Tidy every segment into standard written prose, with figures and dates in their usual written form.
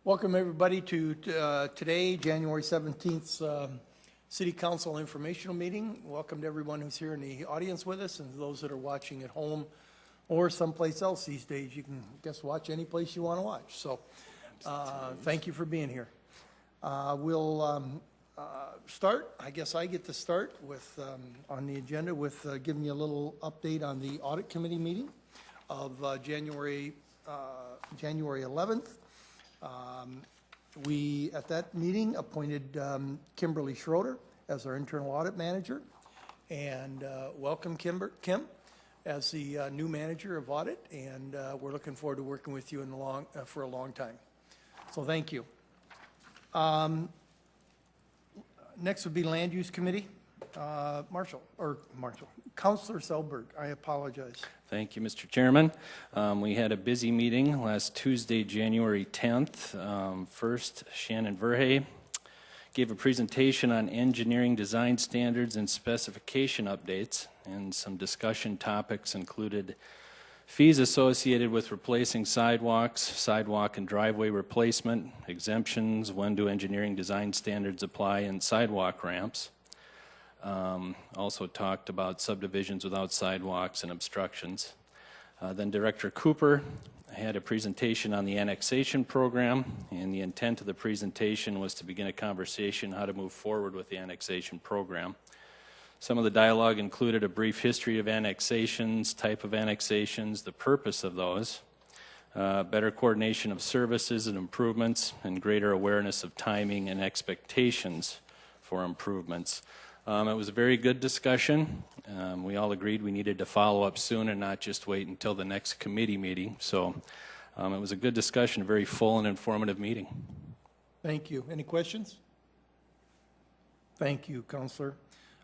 Welcome everybody to today, January 17th, City Council Informational Meeting. Welcome to everyone who's here in the audience with us and those that are watching at home or someplace else these days. You can watch any place you want to watch. So thank you for being here. We'll start, I guess I get to start with, on the agenda with giving you a little update on the Audit Committee meeting of January 11th. We, at that meeting, appointed Kimberly Schroeder as our internal audit manager, and welcome Kim as the new manager of audit, and we're looking forward to working with you for a long time. So thank you. Next would be Land Use Committee. Councilor Selberg, I apologize. Thank you, Mr. Chairman. We had a busy meeting last Tuesday, January 10th. First, Shannon Verhey gave a presentation on engineering design standards and specification updates, and some discussion topics included fees associated with replacing sidewalks, sidewalk and driveway replacement, exemptions, when do engineering design standards apply, and sidewalk ramps. Also talked about subdivisions without sidewalks and obstructions. Then Director Cooper had a presentation on the annexation program, and the intent of the presentation was to begin a conversation how to move forward with the annexation program. Some of the dialogue included a brief history of annexations, type of annexations, the purpose of those, better coordination of services and improvements, and greater awareness of timing and expectations for improvements. It was a very good discussion. We all agreed we needed to follow up soon and not just wait until the next committee meeting. So it was a good discussion, a very full and informative meeting. Thank you. Any questions? Thank you, Councilor.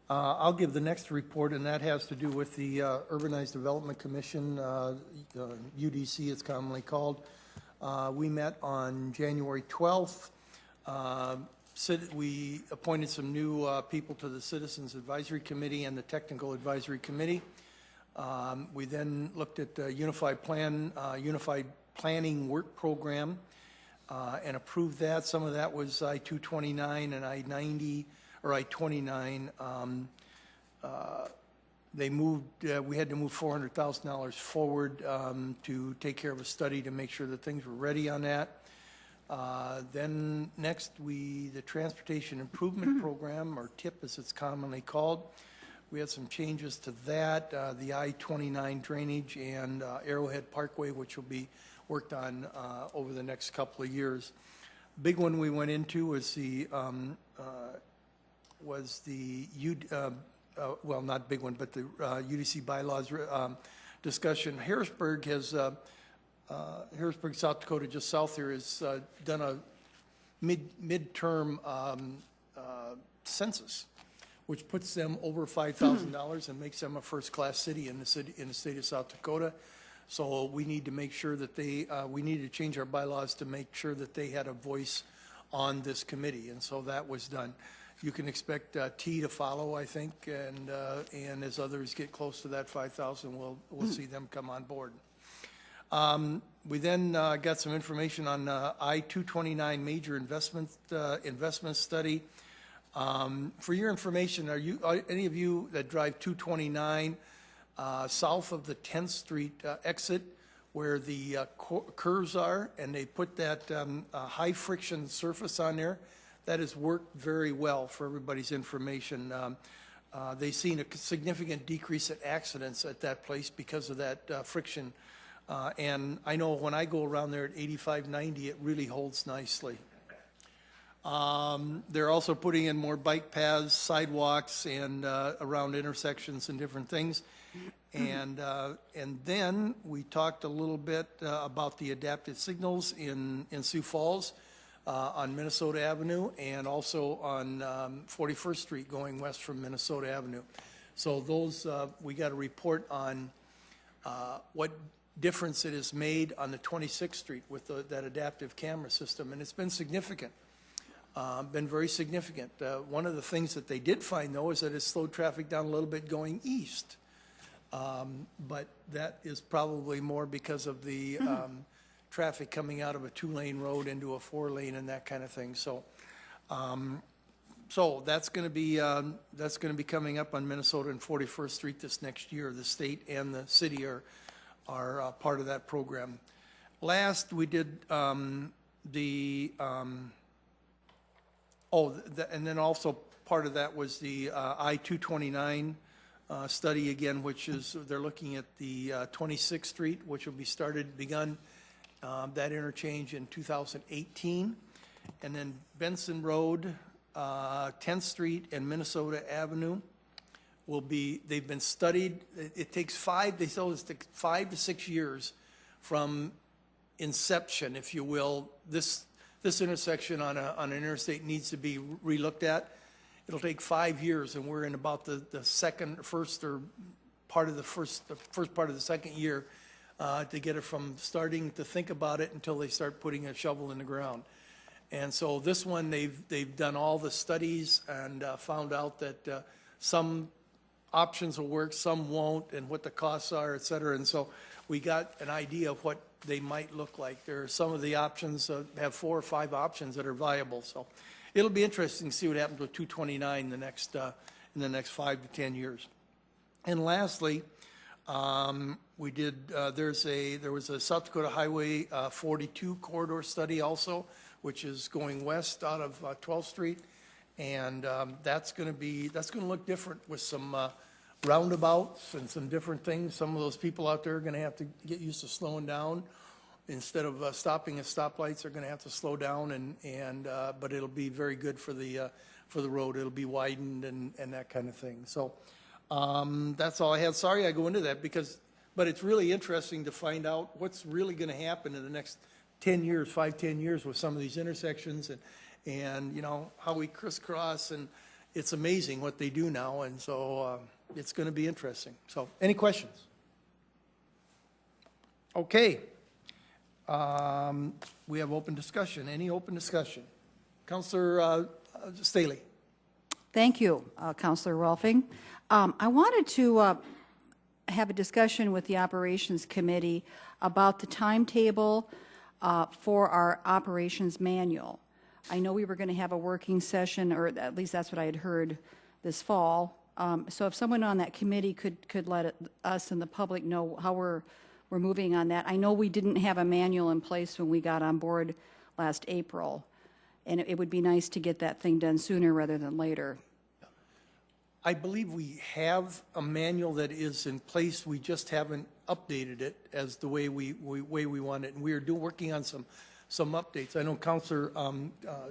I'll give the next report, and that has to do with the Urbanized Development Commission, UDC it's commonly called. We met on January 12th. We appointed some new people to the Citizens Advisory Committee and the Technical Advisory Committee. We then looked at the Unified Planning Work Program and approved that. Some of that was I-229 and I-90 or I-29. They moved. We had to move $400,000 forward to take care of a study to make sure that things were ready on that. Then next, the Transportation Improvement Program, or TIP as it's commonly called. We had some changes to that, the I-29 drainage and Arrowhead Parkway, which will be worked on over the next couple of years. Big one we went into was well, not big one, but the UDC bylaws discussion. Harrisburg, South Dakota, just south here, has done a midterm census, which puts them over $5,000 and makes them a first-class city in the state of South Dakota. So we need to make sure that we need to change our bylaws to make sure that they had a voice on this committee, and so that was done. You can expect T to follow, I think, and as others get close to that 5,000, we'll see them come on board. We then got some information on I-229 major investment study. For your information, are any of you that drive 229 south of the 10th Street exit where the curves are, and they put that high friction surface on there? That has worked very well for everybody's information. They've seen a significant decrease in accidents at that place because of that friction. And I know when I go around there at 85, 90, it really holds nicely. They're also putting in more bike paths, sidewalks, and around intersections and different things. And then we talked a little bit about the adaptive signals in Sioux Falls on Minnesota Avenue, and also on 41st Street going west from Minnesota Avenue. So those, we got a report on what difference it has made on the 26th Street with that adaptive camera system, and it's been significant, been very significant. One of the things that they did find, though, is that it slowed traffic down a little bit going east, but that is probably more because of the traffic coming out of a 2-lane road into a 4-lane and that kind of thing. So, so that's going to be coming up on Minnesota and 41st Street this next year. The state and the city are part of that program. Last, we did and then also part of that was the I-229 study again, which is, they're looking at the 26th Street, which will be begun that interchange in 2018. And then Benson Road, 10th Street and Minnesota Avenue they've been studied. It takes they tell us it takes 5 to 6 years from inception, if you will. This intersection on an interstate needs to be relooked at. It'll take 5 years, and we're in about the first part of the second year to get it from starting to think about it until they start putting a shovel in the ground. And so this one, they've done all the studies and found out that some options will work, some won't, and what the costs are, et cetera. And so we got an idea of what they might look like. There are some of the options, have 4 or 5 options that are viable. So it'll be interesting to see what happens with 229 in the next 5 to 10 years. And lastly, we did, there was a South Dakota Highway 42 corridor study also, which is going west out of 12th Street. And that's going to look different with some roundabouts and some different things. Some of those people out there are going to have to get used to slowing down. Instead of stopping at stoplights, they're going to have to slow down, but it'll be very good for the road. It'll be widened and that kind of thing. So that's all I had. Sorry I go into that but it's really interesting to find out what's really going to happen in the next 10 years, 5-10 years with some of these intersections and you know, how we crisscross, and it's amazing what they do now, and so it's going to be interesting. So any questions? Okay. We have open discussion. Any open discussion? Councilor Staley. Thank you, Councilor Rolfing. I wanted to have a discussion with the Operations Committee about the timetable for our operations manual. I know we were going to have a working session, or at least that's what I had heard this fall. So if someone on that committee could let us and the public know how we're moving on that. I know we didn't have a manual in place when we got on board last April, and it would be nice to get that thing done sooner rather than later. I believe we have a manual that is in place. We just haven't updated it as the way we want it, and we are working on some updates. I know Councilor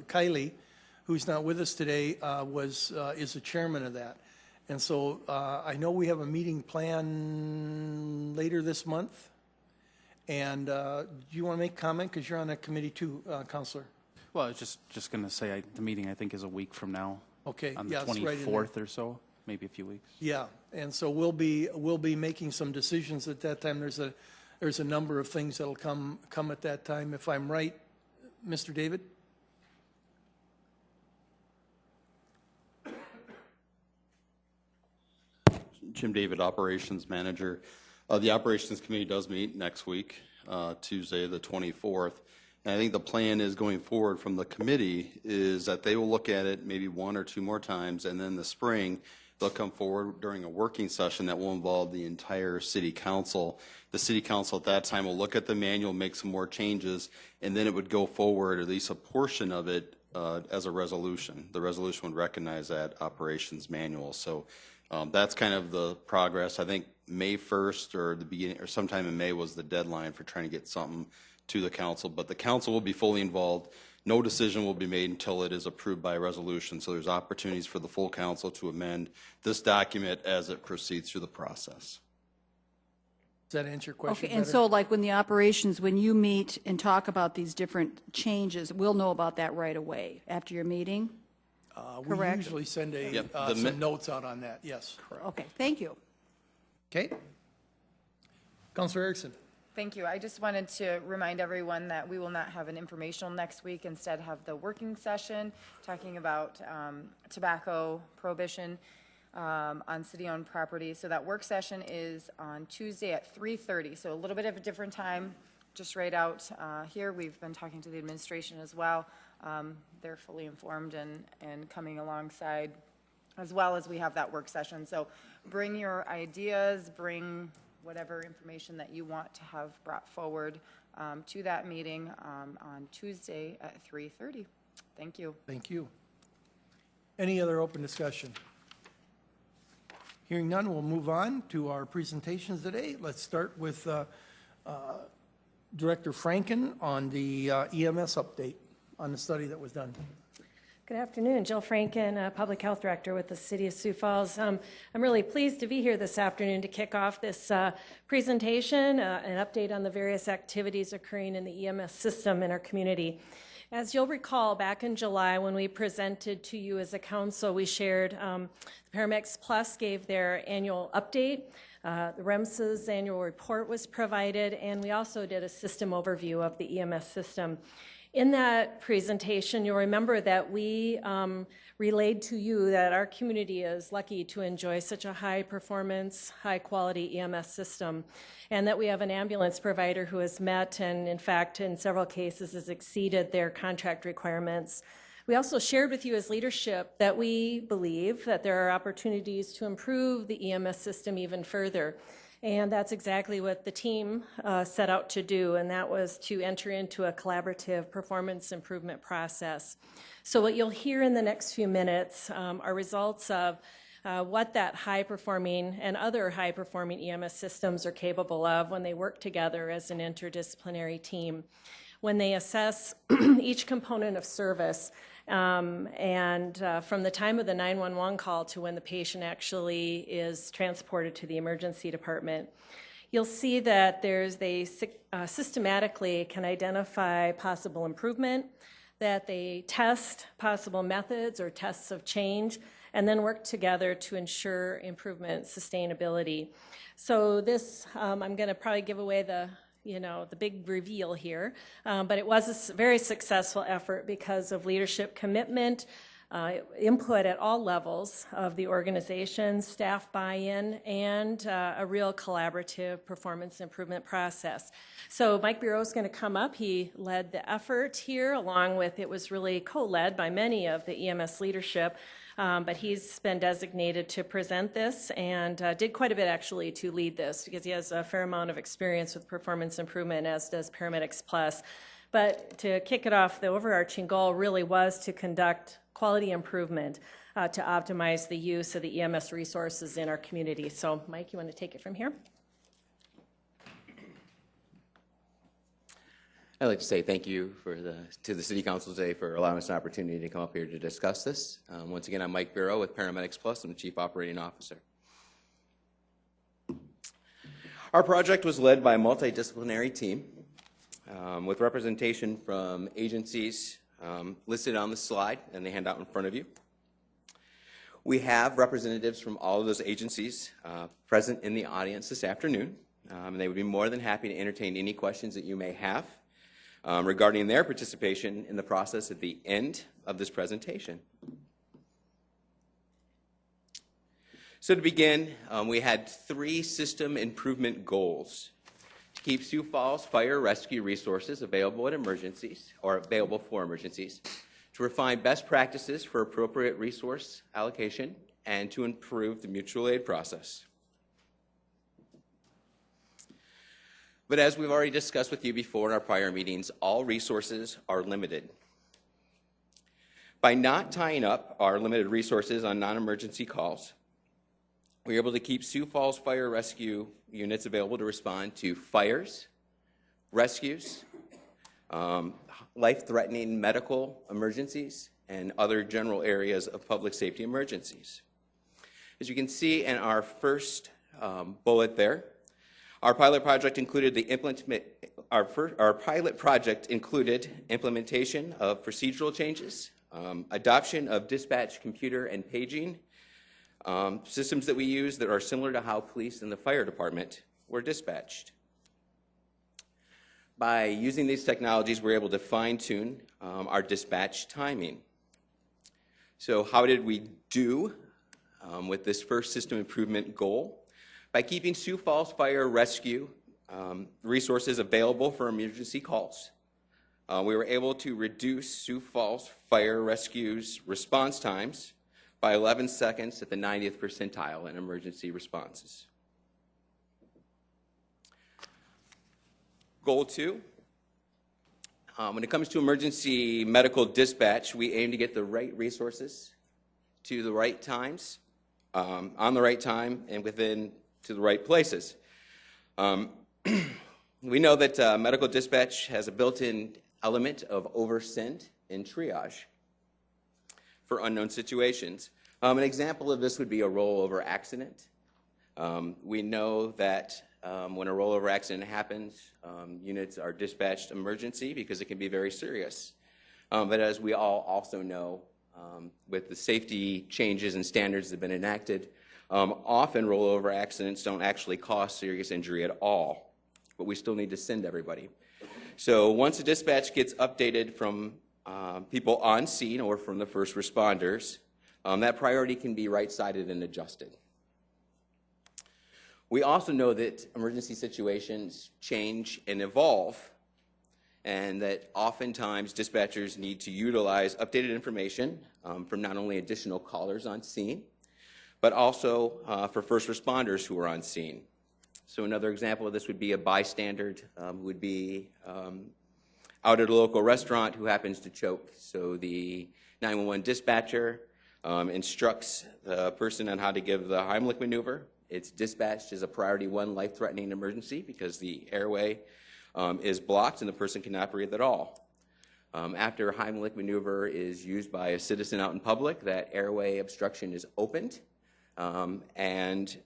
Kiley, who's not with us today, is the chairman of that, and so I know we have a meeting planned later this month. And do you want to make a comment because you're on that committee too, Councilor? Well, I was just going to say the meeting I think is a week from now. Okay, on the yeah, 24th or so, maybe a few weeks. Yeah, and so we'll be making some decisions at that time. There's a number of things that'll come at that time. If I'm right, Mr. David. Jim David, Operations Manager. The Operations Committee does meet next week, Tuesday the 24th. And I think the plan is going forward from the committee is that they will look at it maybe 1 or 2 more times, and then the spring they'll come forward during a working session that will involve the entire city council. The city council at that time will look at the manual, make some more changes, and then it would go forward, at least a portion of it, as a resolution. The resolution would recognize that operations manual. So that's kind of the progress. I think May 1st or the beginning or sometime in May was the deadline for trying to get something to the council, but the council will be fully involved. No decision will be made until it is approved by resolution. So there's opportunities for the full council to amend this document as it proceeds through the process. Does that answer your question? Okay, and so like when when you meet and talk about these different changes, we'll know about that right away after your meeting? We Correct. usually send Yep, some notes out on that, yes. Correct. Okay, thank you. Okay. Councilor Erickson. Thank you. I just wanted to remind everyone that we will not have an informational next week. Instead, have the working session talking about tobacco prohibition on city-owned property. So that work session is on Tuesday at 3:30. So a little bit of a different time just right out here. We've been talking to the administration as well. They're fully informed and coming alongside, as well as we have that work session. So bring your ideas, bring whatever information that you want to have brought forward to that meeting on Tuesday at 3:30. Thank you. Thank you. Any other open discussion? Hearing none, we'll move on to our presentations today. Let's start with Director Franken on the EMS update on the study that was done. Good afternoon. Jill Franken, Public Health Director with the City of Sioux Falls. I'm really pleased to be here this afternoon to kick off this presentation, an update on the various activities occurring in the EMS system in our community. As you'll recall, back in July when we presented to you as a council, we shared the Paramedics Plus gave their annual update. The REMS's annual report was provided, and we also did a system overview of the EMS system. In that presentation, you'll remember that we relayed to you that our community is lucky to enjoy such a high-performance, high-quality EMS system, and that we have an ambulance provider who has met and, in fact, in several cases has exceeded their contract requirements. We also shared with you as leadership that we believe that there are opportunities to improve the EMS system even further. And that's exactly what the team set out to do, and that was to enter into a collaborative performance improvement process. So what you'll hear in the next few minutes are results of what that high-performing and other high-performing EMS systems are capable of when they work together as an interdisciplinary team, when they assess each component of service, and from the time of the 911 call to when the patient actually is transported to the emergency department. You'll see that they systematically can identify possible improvement, that they test possible methods or tests of change, and then work together to ensure improvement sustainability. So this, I'm going to probably give away the big reveal here, but it was a very successful effort because of leadership commitment, input at all levels of the organization, staff buy-in, and a real collaborative performance improvement process. So Mike Bureau is going to come up. He led the effort here along with, it was really co-led by many of the EMS leadership, but he's been designated to present this and did quite a bit actually to lead this because he has a fair amount of experience with performance improvement, as does Paramedics Plus. But to kick it off, the overarching goal really was to conduct quality improvement to optimize the use of the EMS resources in our community. So Mike, you want to take it from here? I'd like to say thank you to the City Council today for allowing us an opportunity to come up here to discuss this. Once again, I'm Mike Bureau with Paramedics Plus. I'm the Chief Operating Officer. Our project was led by a multidisciplinary team with representation from agencies listed on the slide and the handout in front of you. We have representatives from all of those agencies present in the audience this afternoon, and they would be more than happy to entertain any questions that you may have regarding their participation in the process at the end of this presentation. So to begin, we had 3 system improvement goals: to keep Sioux Falls fire rescue resources available at emergencies, or available for emergencies, to refine best practices for appropriate resource allocation, and to improve the mutual aid process. But as we've already discussed with you before in our prior meetings, all resources are limited. By not tying up our limited resources on non-emergency calls, we're able to keep Sioux Falls fire rescue units available to respond to fires, rescues, life-threatening medical emergencies, and other general areas of public safety emergencies. As you can see in our first bullet there, our pilot project included implementation of procedural changes, adoption of dispatch computer and paging, systems that we use that are similar to how police and the fire department were dispatched. By using these technologies, we're able to fine-tune our dispatch timing. So how did we do with this first system improvement goal? By keeping Sioux Falls Fire Rescue resources available for emergency calls. We were able to reduce Sioux Falls Fire Rescue's response times by 11 seconds at the 90th percentile in emergency responses. Goal 2, when it comes to emergency medical dispatch, we aim to get the right resources to the right times, on the right time, and to the right places. We know that medical dispatch has a built-in element of oversind and triage for unknown situations. An example of this would be a rollover accident. We know that when a rollover accident happens, units are dispatched emergency because it can be very serious. But as we all also know, with the safety changes and standards that have been enacted, often rollover accidents don't actually cause serious injury at all, but we still need to send everybody. So once a dispatch gets updated from people on scene or from the first responders, that priority can be right-sided and adjusted. We also know that emergency situations change and evolve, and that oftentimes dispatchers need to utilize updated information from not only additional callers on scene, but also for first responders who are on scene. So another example of this would be a bystander who would be out at a local restaurant who happens to choke. So the 911 dispatcher instructs the person on how to give the Heimlich maneuver. It's dispatched as a priority 1 life-threatening emergency because the airway is blocked and the person cannot breathe at all. After Heimlich maneuver is used by a citizen out in public, that airway obstruction is opened, and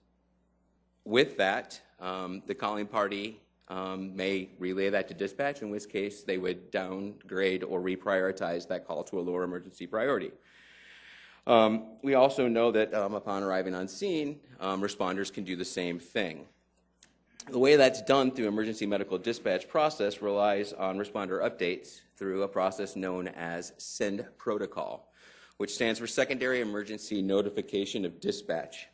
with that, the calling party may relay that to dispatch, in which case they would downgrade or reprioritize that call to a lower emergency priority. We also know that upon arriving on scene, responders can do the same thing. The way that's done through emergency medical dispatch process relies on responder updates through a process known as SEND protocol, which stands for Secondary Emergency Notification of Dispatch.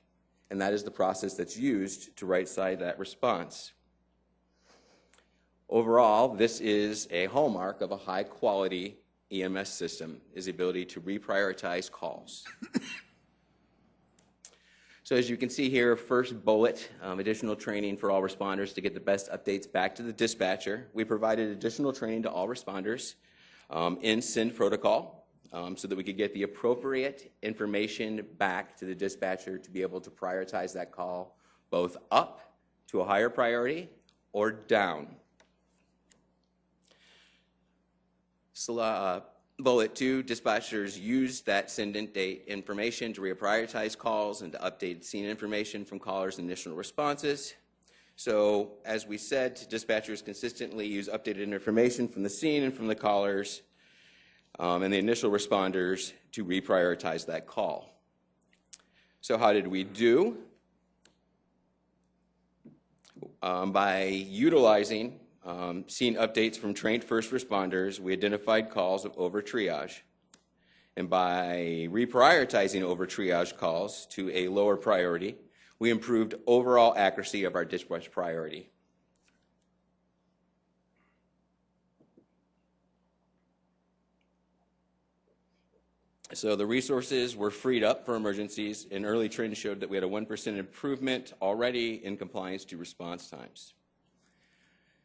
And that is the process that's used to right-side that response. Overall, this is a hallmark of a high-quality EMS system, is the ability to reprioritize calls. So as you can see here, first bullet, additional training for all responders to get the best updates back to the dispatcher. We provided additional training to all responders in SEND protocol so that we could get the appropriate information back to the dispatcher to be able to prioritize that call both up to a higher priority or down. Bullet 2, dispatchers use that send-in date information to reprioritize calls and to update scene information from callers' initial responses. So, as we said, dispatchers consistently use updated information from the scene and from the callers and the initial responders to reprioritize that call. So how did we do? By utilizing scene updates from trained first responders, we identified calls of over triage. And by reprioritizing over triage calls to a lower priority, we improved overall accuracy of our dispatch priority. So the resources were freed up for emergencies, and early trends showed that we had a 1% improvement already in compliance to response times.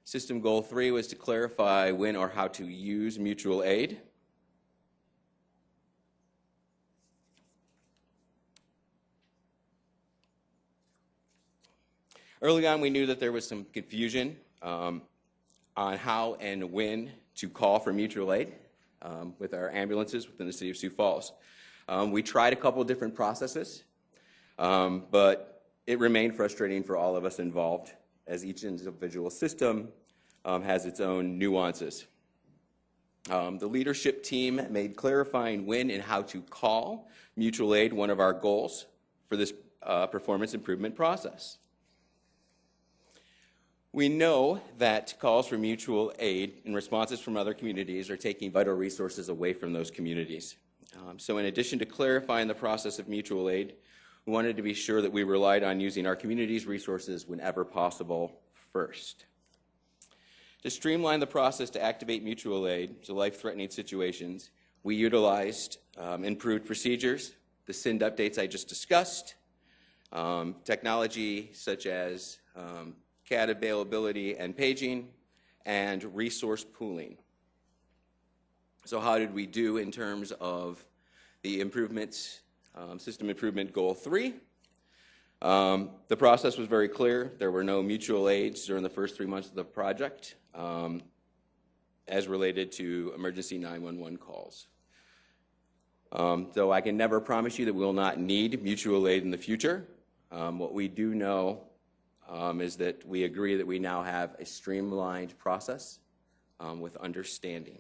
System goal 3 was to clarify when or how to use mutual aid. Early on, we knew that there was some confusion on how and when to call for mutual aid with our ambulances within the City of Sioux Falls. We tried a couple of different processes, but it remained frustrating for all of us involved, as each individual system has its own nuances. The leadership team made clarifying when and how to call mutual aid one of our goals for this performance improvement process. We know that calls for mutual aid and responses from other communities are taking vital resources away from those communities. So in addition to clarifying the process of mutual aid, we wanted to be sure that we relied on using our community's resources whenever possible first. To streamline the process to activate mutual aid to life-threatening situations, we utilized improved procedures, the SIND updates I just discussed, technology such as CAD availability and paging, and resource pooling. So how did we do in terms of the improvements, system improvement goal 3? The process was very clear. There were no mutual aids during the first 3 months of the project as related to emergency 911 calls. So I can never promise you that we will not need mutual aid in the future. What we do know is that we agree that we now have a streamlined process with understanding.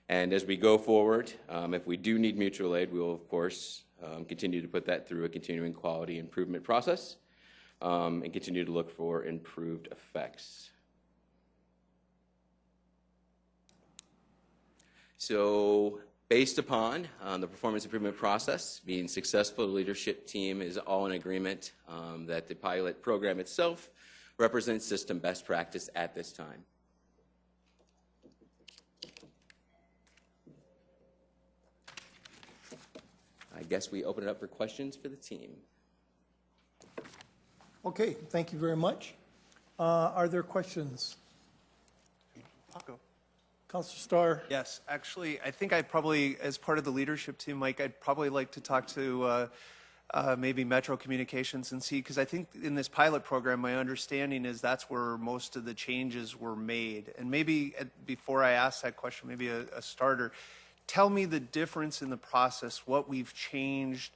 And as we go forward, if we do need mutual aid, we will, of course, continue to put that through a continuing quality improvement process and continue to look for improved effects. So based upon the performance improvement process being successful, the leadership team is all in agreement that the pilot program itself represents system best practice at this time. I guess we open it up for questions for the team. Okay, thank you very much. Are there questions? I'll go. Councilor Starr? Yes, actually, I think I'd probably, as part of the leadership team, Mike, I'd probably like to talk to maybe Metro Communications and see, because I think in this pilot program, my understanding is that's where most of the changes were made. And maybe before I ask that question, maybe a starter, tell me the difference in the process, what we've changed,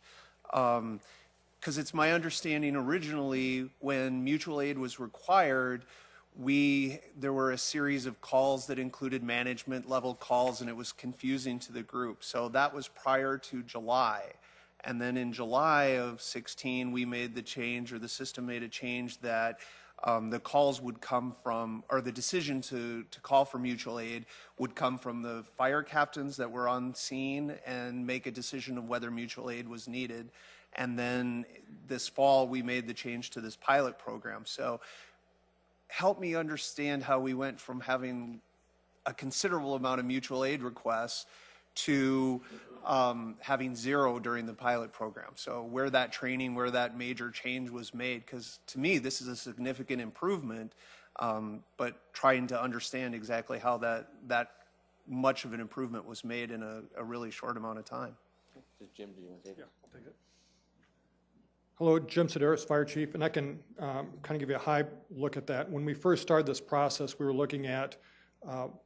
because it's my understanding originally when mutual aid was required, there were a series of calls that included management level calls, and it was confusing to the group. So that was prior to July. And then in July of 16, we made the change, or the system made a change that the calls would come from, or the decision to call for mutual aid would come from the fire captains that were on scene and make a decision of whether mutual aid was needed. And then this fall, we made the change to this pilot program. So help me understand how we went from having a considerable amount of mutual aid requests to having 0 during the pilot program. So where that training, where that major change was made, because to me, this is a significant improvement, but trying to understand exactly how that much of an improvement was made in a really short amount of time. Jim, do you want to take it? Yeah, take it. Hello, Jim Sedaris, Fire Chief, and I can kind of give you a high look at that. When we first started this process, we were looking at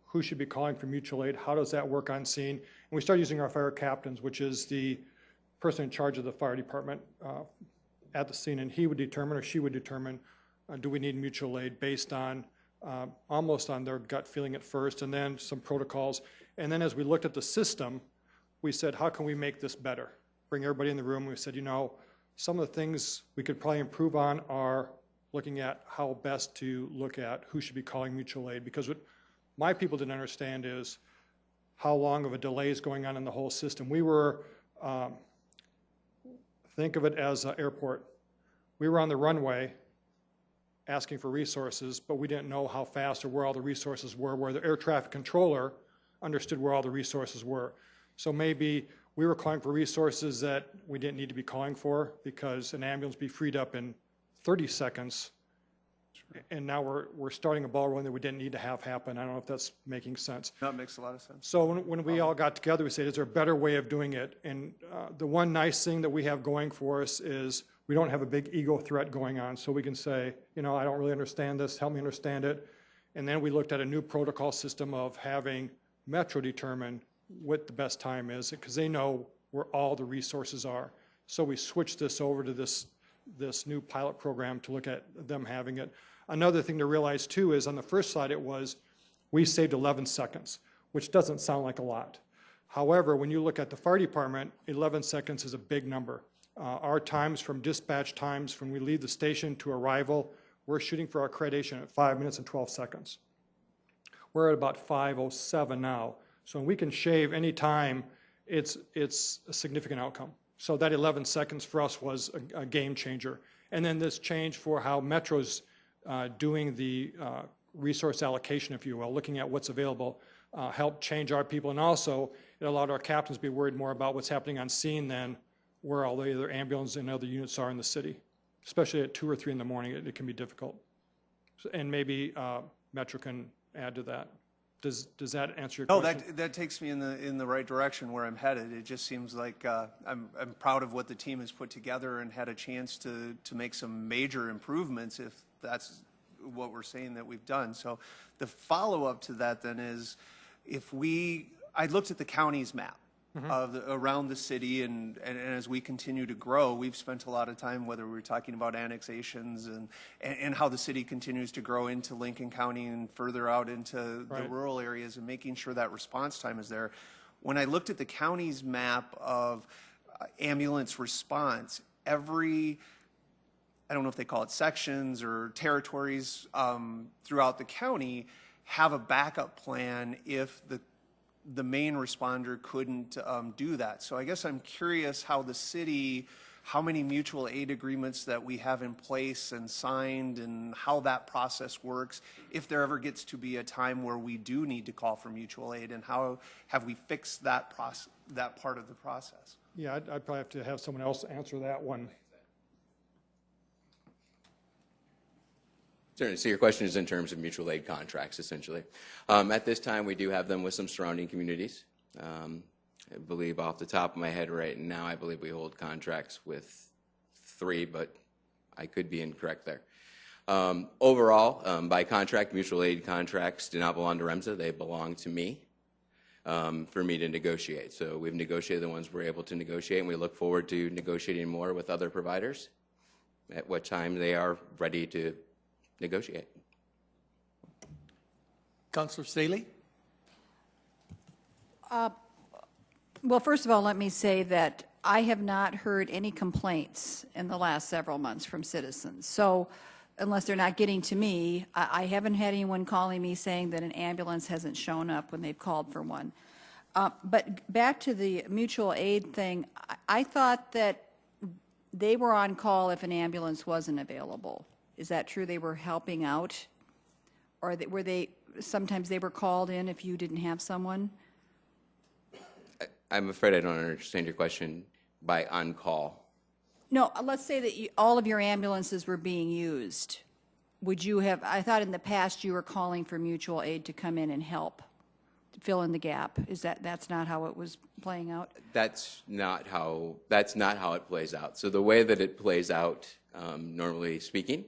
who should be calling for mutual aid, how does that work on scene, and we started using our fire captains, which is the person in charge of the fire department at the scene, and he would determine, or she would determine, do we need mutual aid based on almost on their gut feeling at first, and then some protocols. And then as we looked at the system, we said, how can we make this better? Bring everybody in the room, and we said, you know, some of the things we could probably improve on are looking at how best to look at who should be calling mutual aid, because what my people didn't understand is how long of a delay is going on in the whole system. We were, think of it as an airport. We were on the runway asking for resources, but we didn't know how fast or where all the resources were, where the air traffic controller understood where all the resources were. So maybe we were calling for resources that we didn't need to be calling for because an ambulance be freed up in 30 seconds, and now we're starting a ball rolling that we didn't need to have happen. I don't know if that's making sense. That makes a lot of sense. So when we all got together, we said, is there a better way of doing it? And the one nice thing that we have going for us is we don't have a big ego threat going on. So we can say, you know, I don't really understand this, help me understand it. And then we looked at a new protocol system of having Metro determine what the best time is, because they know where all the resources are. So we switched this over to this new pilot program to look at them having it. Another thing to realize too is on the first slide it was, we saved 11 seconds, which doesn't sound like a lot. However, when you look at the fire department, 11 seconds is a big number. Our times from dispatch times, from we leave the station to arrival, we're shooting for our accreditation at 5 minutes and 12 seconds. We're at about 5:07 now. So when we can shave any time, it's a significant outcome. So that 11 seconds for us was a game changer. And then this change for how Metro's doing the resource allocation, if you will, looking at what's available, helped change our people. And also, it allowed our captains to be worried more about what's happening on scene than where all the other ambulance and other units are in the city. Especially at 2 or 3 in the morning, it can be difficult. And maybe Metro can add to that. Does that answer your question? That takes me in the right direction where I'm headed. It just seems like I'm proud of what the team has put together and had a chance to make some major improvements, if that's what we're saying that we've done. So the follow-up to that then is, I looked at the county's map of around the city, and as we continue to grow, we've spent a lot of time, whether we're talking about annexations and how the city continues to grow into Lincoln County and further out into the rural areas, and making sure that response time is there. When I looked at the county's map of ambulance response, I don't know if they call it sections or territories throughout the county, have a backup plan if the main responder couldn't do that. So I guess I'm curious how the city, how many mutual aid agreements that we have in place and signed, and how that process works, if there ever gets to be a time where we do need to call for mutual aid, and how have we fixed that part of the process? Yeah, I'd probably have to have someone else answer that one. Certainly. So your question is in terms of mutual aid contracts, essentially. At this time, we do have them with some surrounding communities. I believe off the top of my head right now, I believe we hold contracts with 3, but I could be incorrect there. Overall, by contract, mutual aid contracts do not belong to REMSA. They belong to me for me to negotiate. So we've negotiated the ones we're able to negotiate, and we look forward to negotiating more with other providers at what time they are ready to negotiate. Councilor Staley? Well, first of all, let me say that I have not heard any complaints in the last several months from citizens. So unless they're not getting to me, I haven't had anyone calling me saying that an ambulance hasn't shown up when they've called for one. But back to the mutual aid thing, I thought that they were on call if an ambulance wasn't available. Is that true? They were helping out? Or sometimes they were called in if you didn't have someone? I'm afraid I don't understand your question by on call. No, let's say that all of your ambulances were being used. Would you have, I thought in the past you were calling for mutual aid to come in and help fill in the gap. That's not how it was playing out? That's not how it plays out. So the way that it plays out, normally speaking,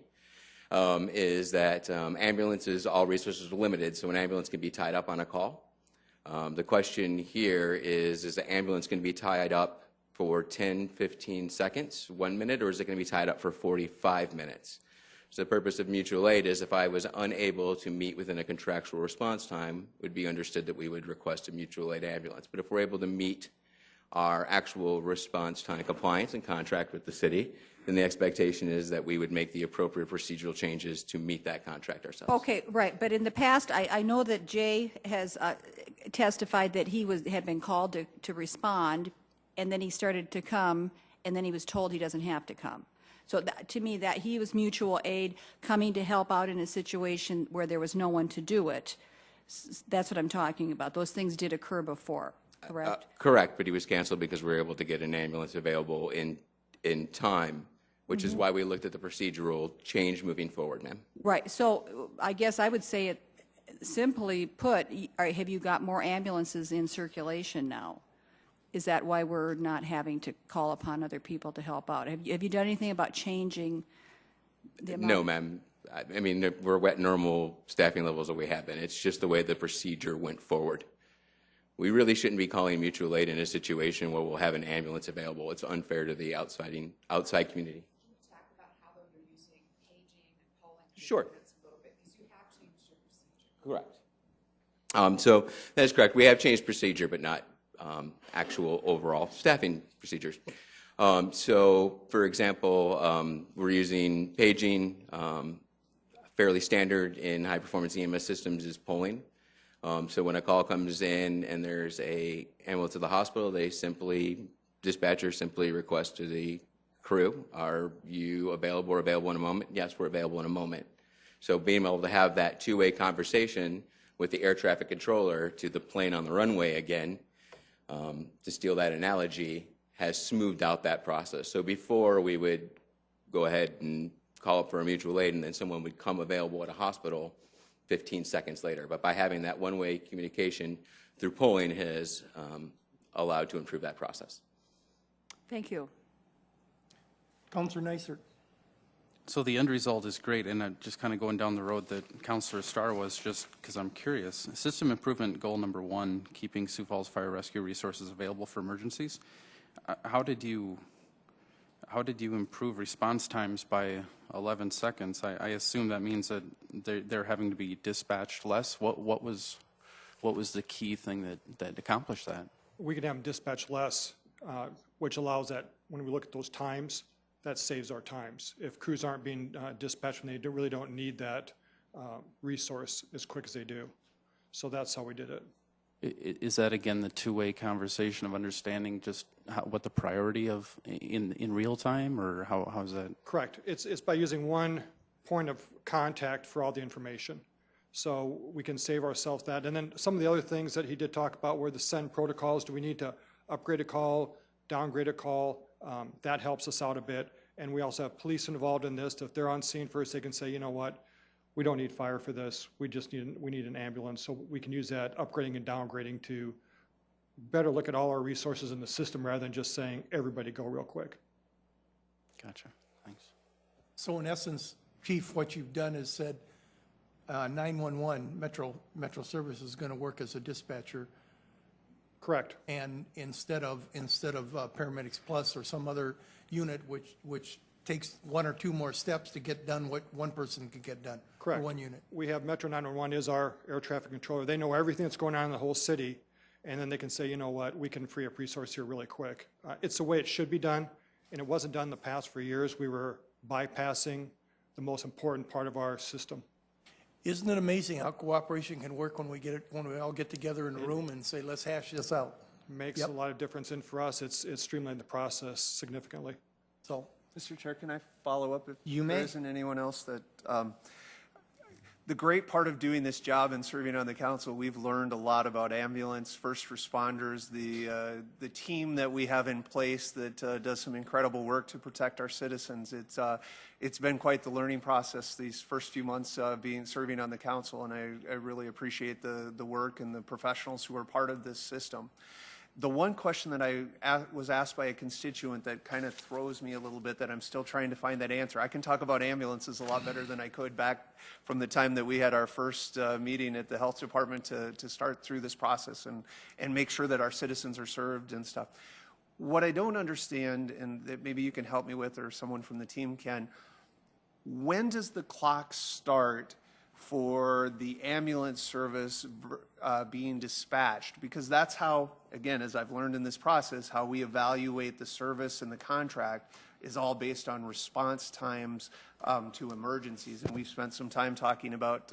is that ambulances, all resources are limited, so an ambulance can be tied up on a call. The question here is the ambulance going to be tied up for 10, 15 seconds, 1 minute, or is it going to be tied up for 45 minutes? So the purpose of mutual aid is if I was unable to meet within a contractual response time, it would be understood that we would request a mutual aid ambulance. But if we're able to meet our actual response time compliance and contract with the city, then the expectation is that we would make the appropriate procedural changes to meet that contract ourselves. Okay, right. But in the past, I know that Jay has testified that he had been called to respond, and then he started to come, and then he was told he doesn't have to come. So to me, that he was mutual aid coming to help out in a situation where there was no one to do it. That's what I'm talking about. Those things did occur before, correct? Correct, but he was canceled because we were able to get an ambulance available in time, which is why we looked at the procedural change moving forward, ma'am. Right. So I guess I would say it simply put, have you got more ambulances in circulation now? Is that why we're not having to call upon other people to help out? Have you done anything about changing the amount? No, ma'am. I mean, we're at normal staffing levels that we have been. It's just the way the procedure went forward. We really shouldn't be calling mutual aid in a situation where we'll have an ambulance available. It's unfair to the outside community. Can you talk about how you're using paging and polling Sure. units a little bit, because you have changed your procedure? Correct. So that's correct. We have changed procedure, but not actual overall staffing procedures. So, for example, we're using paging. Fairly standard in high-performance EMS systems is polling. So when a call comes in and there's a ambulance to the hospital, they simply Dispatcher simply requests to the crew, are you available or available in a moment? Yes, we're available in a moment. So being able to have that two-way conversation with the air traffic controller to the plane on the runway again, to steal that analogy, has smoothed out that process. So before we would go ahead and call up for a mutual aid and then someone would come available at a hospital 15 seconds later. But by having that one-way communication through polling has allowed to improve that process. Thank you. Counselor Neisert. So the end result is great, and just kind of going down the road that Councilor Starr was, just because I'm curious. System improvement goal number 1, keeping Sioux Falls fire rescue resources available for emergencies. How did you improve response times by 11 seconds? I assume that means that they're having to be dispatched less. What was the key thing that accomplished that? We can have them dispatch less, which allows that, when we look at those times, that saves our times. If crews aren't being dispatched when they really don't need that resource as quick as they do. So that's how we did it. Is that, again, the two-way conversation of understanding just what the priority of in real time, or how's that? Correct. It's by using one point of contact for all the information. So we can save ourselves that. And then some of the other things that he did talk about were the send protocols. Do we need to upgrade a call, downgrade a call? That helps us out a bit. And we also have police involved in this. If they're on scene first, they can say, you know what, we don't need fire for this. We need an ambulance. So we can use that upgrading and downgrading to better look at all our resources in the system rather than just saying, everybody go real quick. Gotcha. Thanks. So in essence, Chief, what you've done is said 911 Metro Service is going to work as a dispatcher. Correct. And instead of Paramedics Plus or some other unit which takes one or two more steps to get done what one person could get done. Correct. For one unit. We have Metro 911 is our air traffic controller. They know everything that's going on in the whole city, and then they can say, you know what, we can free up resource here really quick. It's the way it should be done, and it wasn't done in the past for years. We were bypassing the most important part of our system. Isn't it amazing how cooperation can work when we all get together in a room and say, let's hash this out? Makes a lot of difference, and for us, it's streamlined the process significantly. So, Mr. Chair, can I follow up if you there may. Isn't anyone else that the great part of doing this job and serving on the council, we've learned a lot about ambulance, first responders, the team that we have in place that does some incredible work to protect our citizens. It's been quite the learning process these first few months serving on the council, and I really appreciate the work and the professionals who are part of this system. The one question that I was asked by a constituent that kind of throws me a little bit, that I'm still trying to find that answer. I can talk about ambulances a lot better than I could back from the time that we had our first meeting at the health department to start through this process and make sure that our citizens are served and stuff. What I don't understand, and that maybe you can help me with or someone from the team can, when does the clock start for the ambulance service being dispatched? Because that's how, again, as I've learned in this process, how we evaluate the service and the contract is all based on response times to emergencies. And we've spent some time talking about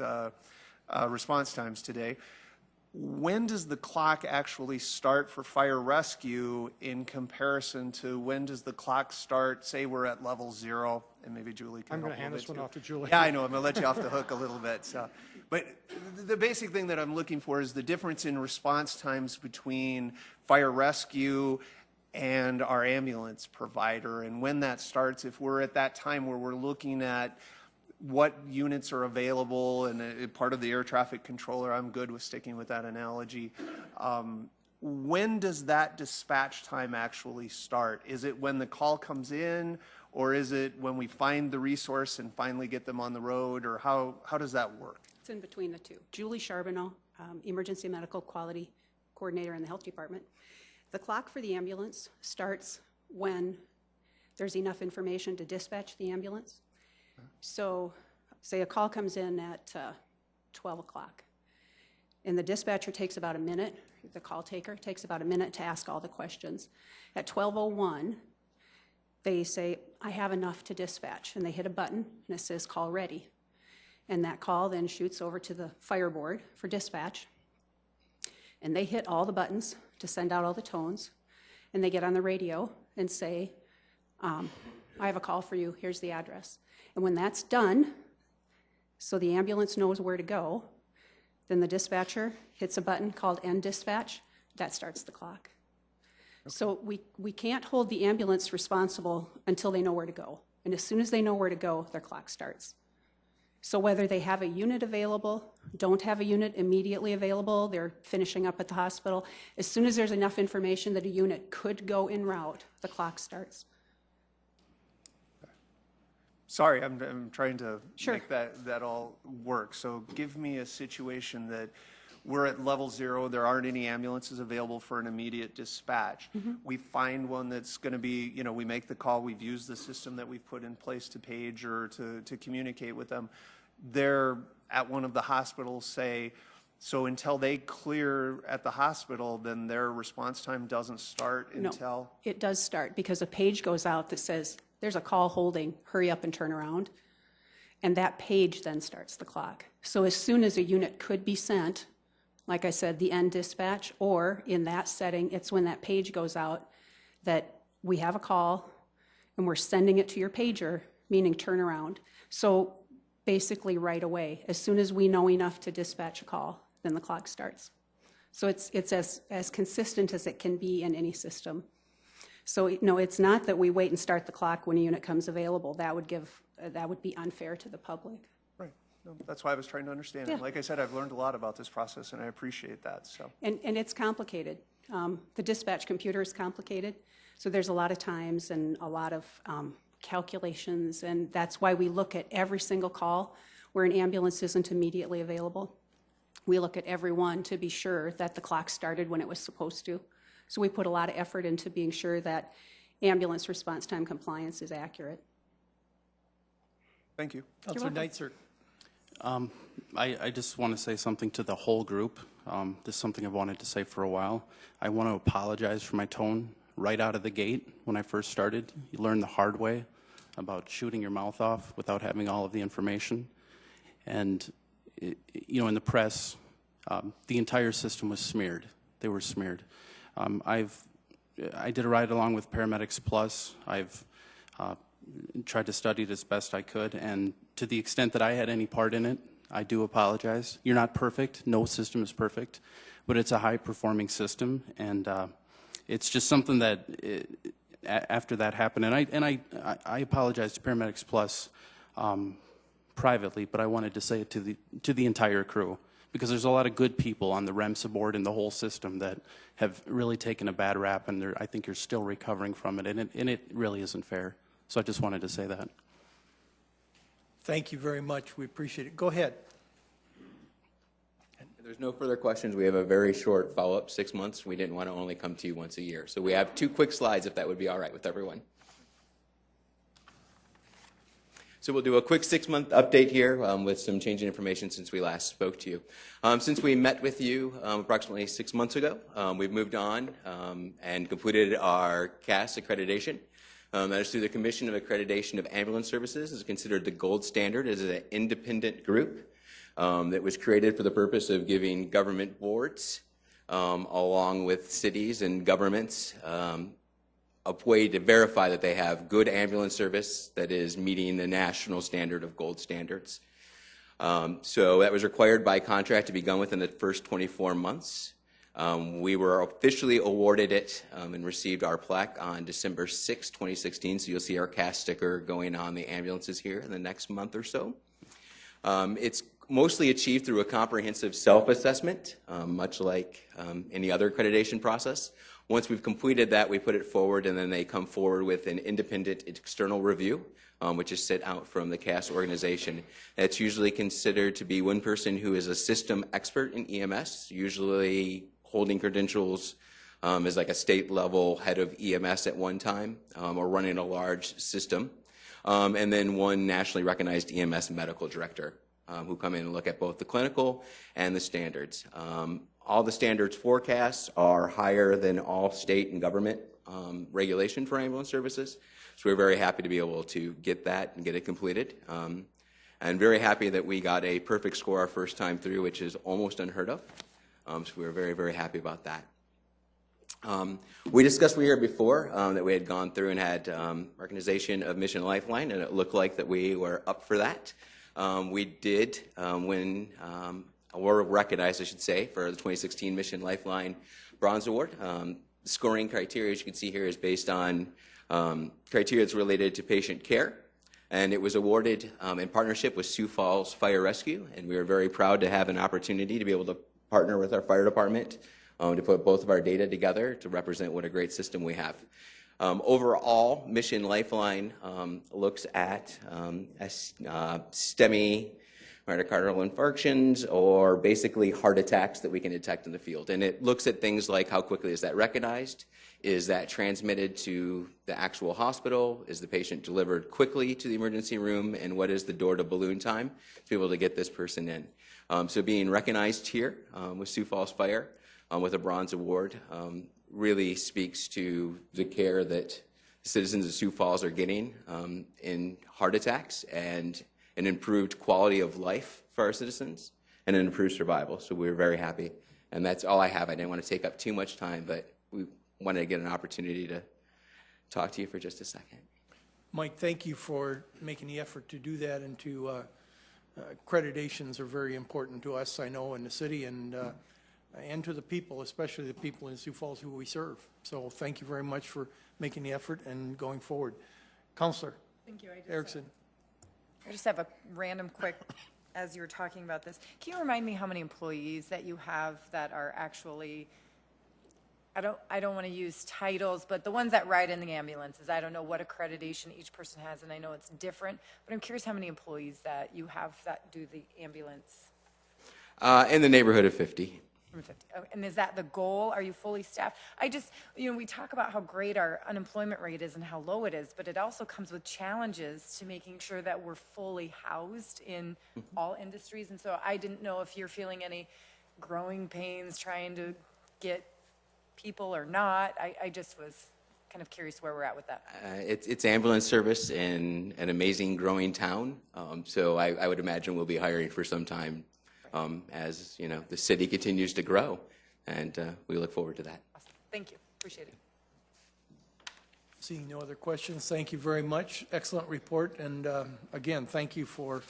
response times today. When does the clock actually start for fire rescue in comparison to when does the clock start, say we're at level 0, and maybe Julie can I'm help going to hand this one off to Julie. Yeah, I know, I'm going to let you off the hook a little bit. So. But the basic thing that I'm looking for is the difference in response times between fire rescue and our ambulance provider, and when that starts, if we're at that time where we're looking at what units are available, and part of the air traffic controller, I'm good with sticking with that analogy. When does that dispatch time actually start? Is it when the call comes in, or is it when we find the resource and finally get them on the road, or how does that work? It's in between the two. Julie Charbonneau, Emergency Medical Quality Coordinator in the Health Department. The clock for the ambulance starts when there's enough information to dispatch the ambulance. So, say a call comes in at 12 o'clock, and the dispatcher takes about a minute, the call taker takes about a minute to ask all the questions. At 12:01, they say, I have enough to dispatch, and they hit a button, and it says call ready. And that call then shoots over to the fire board for dispatch, and they hit all the buttons to send out all the tones, and they get on the radio and say, I have a call for you, here's the address. And when that's done, so the ambulance knows where to go, then the dispatcher hits a button called End Dispatch. That starts the clock. Okay. So we can't hold the ambulance responsible until they know where to go. And as soon as they know where to go, their clock starts. So whether they have a unit available, don't have a unit immediately available, they're finishing up at the hospital, as soon as there's enough information that a unit could go en route, the clock starts. Sorry, I'm trying to Sure. make that all work. So give me a situation that we're at level 0, there aren't any ambulances available for an immediate dispatch. We find one that's going to be, we make the call, we've used the system that we've put in place to page or to communicate with them. They're at one of the hospitals, say, so until they clear at the hospital, then their response time doesn't start until? No, it does start because a page goes out that says, there's a call holding, hurry up and turn around. And that page then starts the clock. So as soon as a unit could be sent, like I said, the End Dispatch, or in that setting, it's when that page goes out that we have a call and we're sending it to your pager, meaning turn around. So basically right away, as soon as we know enough to dispatch a call, then the clock starts. So it's as consistent as it can be in any system. So no, it's not that we wait and start the clock when a unit comes available. That would be unfair to the public. Right. No, that's why I was trying to understand it. Yeah. Like I said, I've learned a lot about this process, and I appreciate that. So. And it's complicated. The dispatch computer is complicated, so there's a lot of times and a lot of calculations, and that's why we look at every single call where an ambulance isn't immediately available. We look at every one to be sure that the clock started when it was supposed to. So we put a lot of effort into being sure that ambulance response time compliance is accurate. Thank you. Councilor Neitzer. I just want to say something to the whole group. This is something I've wanted to say for a while. I want to apologize for my tone right out of the gate when I first started. You learn the hard way about shooting your mouth off without having all of the information. And, in the press, the entire system was smeared. They were smeared. I did a ride along with Paramedics Plus. I've tried to study it as best I could, and to the extent that I had any part in it, I do apologize. You're not perfect. No system is perfect, but it's a high-performing system, and it's just something that after that happened, and I apologize to Paramedics Plus privately, but I wanted to say it to the entire crew, because there's a lot of good people on the REMSA board and the whole system that have really taken a bad rap, and I think you're still recovering from it, and it really isn't fair. So I just wanted to say that. Thank you very much. We appreciate it. Go ahead. If there's no further questions, we have a very short follow-up, 6 months. We didn't want to only come to you once a year. So we have 2 quick slides, if that would be all right with everyone. So we'll do a quick 6-month update here with some change in information since we last spoke to you. Since we met with you approximately 6 months ago, we've moved on and completed our CAAS accreditation. That is through the Commission of Accreditation of Ambulance Services. Is considered the gold standard as an independent group that was created for the purpose of giving government boards, along with cities and governments, a way to verify that they have good ambulance service that is meeting the national standard of gold standards. So that was required by contract to be done within the first 24 months. We were officially awarded it and received our plaque on December 6, 2016. So you'll see our CAAS sticker going on the ambulances here in the next month or so. It's mostly achieved through a comprehensive self-assessment, much like any other accreditation process. Once we've completed that, we put it forward, and then they come forward with an independent external review, which is set out from the CAAS organization. That's usually considered to be one person who is a system expert in EMS, usually holding credentials as like a state-level head of EMS at one time, or running a large system, and then one nationally recognized EMS medical director who come in and look at both the clinical and the standards. All the standards forecasts are higher than all state and government regulation for ambulance services. So we're very happy to be able to get that and get it completed. And very happy that we got a perfect score our first time through, which is almost unheard of. So we're very, very happy about that. We discussed here before that we had gone through and had organization of Mission Lifeline, and it looked like that we were up for that. We did win, or recognized, I should say, for the 2016 Mission Lifeline Bronze Award. Scoring criteria, as you can see here, is based on criteria that's related to patient care, and it was awarded in partnership with Sioux Falls Fire Rescue, and we are very proud to have an opportunity to be able to partner with our fire department to put both of our data together to represent what a great system we have. Overall, Mission Lifeline looks at STEMI, myocardial infarctions, or basically heart attacks that we can detect in the field. And it looks at things like how quickly is that recognized? Is that transmitted to the actual hospital? Is the patient delivered quickly to the emergency room? And what is the door-to-balloon time to be able to get this person in? So being recognized here with Sioux Falls Fire with a bronze award really speaks to the care that citizens of Sioux Falls are getting in heart attacks and an improved quality of life for our citizens and an improved survival. So we're very happy. And that's all I have. I didn't want to take up too much time, but we wanted to get an opportunity to talk to you for just a second. Mike, thank you for making the effort to do that, and to accreditations are very important to us, I know, in the city, and to the people, especially the people in Sioux Falls who we serve. So thank you very much for making the effort and going forward. Counselor Thank you. Erickson. I just have a random quick, as you were talking about this, can you remind me how many employees that you have that are actually, I don't want to use titles, but the ones that ride in the ambulances? I don't know what accreditation each person has, and I know it's different, but I'm curious how many employees that you have that do the ambulance. In the neighborhood of 50. 50. Oh, and is that the goal? Are you fully staffed? I just, we talk about how great our unemployment rate is and how low it is, but it also comes with challenges to making sure that we're fully housed in all industries. And so I didn't know if you're feeling any growing pains trying to get people or not. I just was kind of curious where we're at with that. It's ambulance service in an amazing growing town. So I would imagine we'll be hiring for some time. As the city continues to grow, and we look forward to that. Awesome. Thank you. Appreciate it. Seeing no other questions, thank you very much. Excellent report, and again, thank you for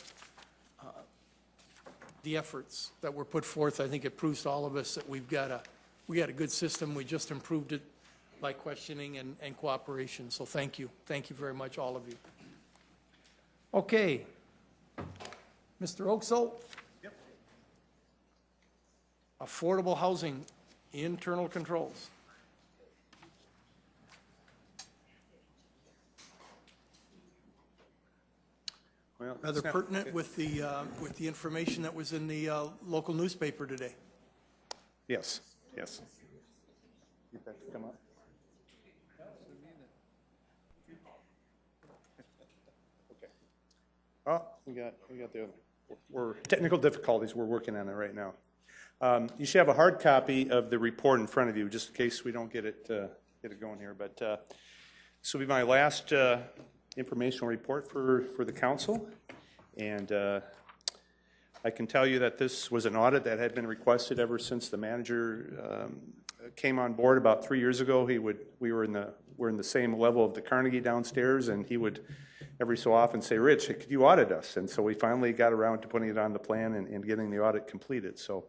the efforts that were put forth. I think it proves to all of us that we got a good system. We just improved it by questioning and cooperation. So thank you very much, all of you. Okay, Mr. Oaksolt. Affordable housing, internal controls. Well, Rather pertinent with the information that was in the local newspaper today. Yes, yes. You have to come up. Okay. Oh, we got the other. We're technical difficulties. We're working on it right now. You should have a hard copy of the report in front of you, just in case we don't get it going here. But this will be my last informational report for the council, and I can tell you that this was an audit that had been requested ever since the manager came on board about 3 years ago. We're in the same level of the Carnegie downstairs, and he would every so often say, "Rich, could you audit us?" And so we finally got around to putting it on the plan and getting the audit completed. So.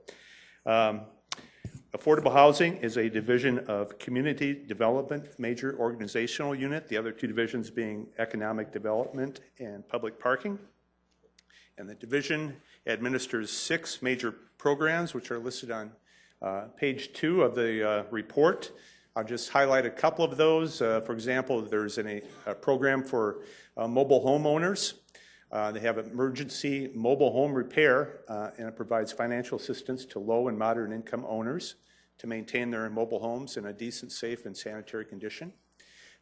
Affordable housing is a division of community development major organizational unit, the other two divisions being economic development and public parking. And the division administers 6 major programs, which are listed on page 2 of the report. I'll just highlight a couple of those. For example, there's a program for mobile homeowners. They have emergency mobile home repair, and it provides financial assistance to low and moderate income owners to maintain their mobile homes in a decent, safe, and sanitary condition.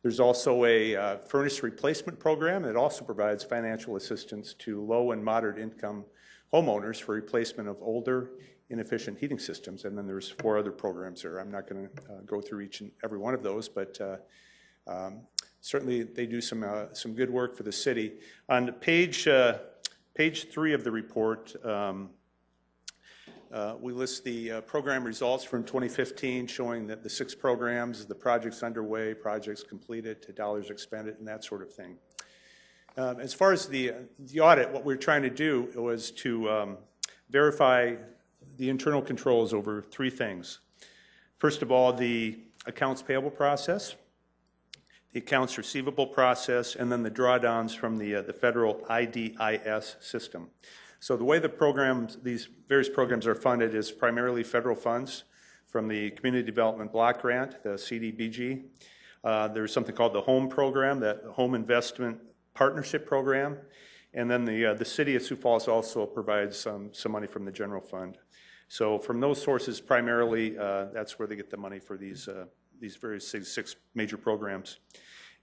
There's also a furnace replacement program that also provides financial assistance to low and moderate income homeowners for replacement of older, inefficient heating systems. And then there's 4 other programs there. I'm not going to go through each and every one of those, but certainly they do some good work for the city. On page 3 of the report, we list the program results from 2015 showing that the 6 programs, the projects underway, projects completed, to dollars expended, and that sort of thing. As far as the audit, what we're trying to do was to verify the internal controls over 3 things. First of all, the accounts payable process, the accounts receivable process, and then the drawdowns from the federal IDIS system. So the way the programs, these various programs are funded is primarily federal funds from the Community Development Block Grant, the CDBG. There's something called the HOME program, that Home Investment Partnership Program, and then the City of Sioux Falls also provides some money from the general fund. So from those sources, primarily, that's where they get the money for these various 6 major programs.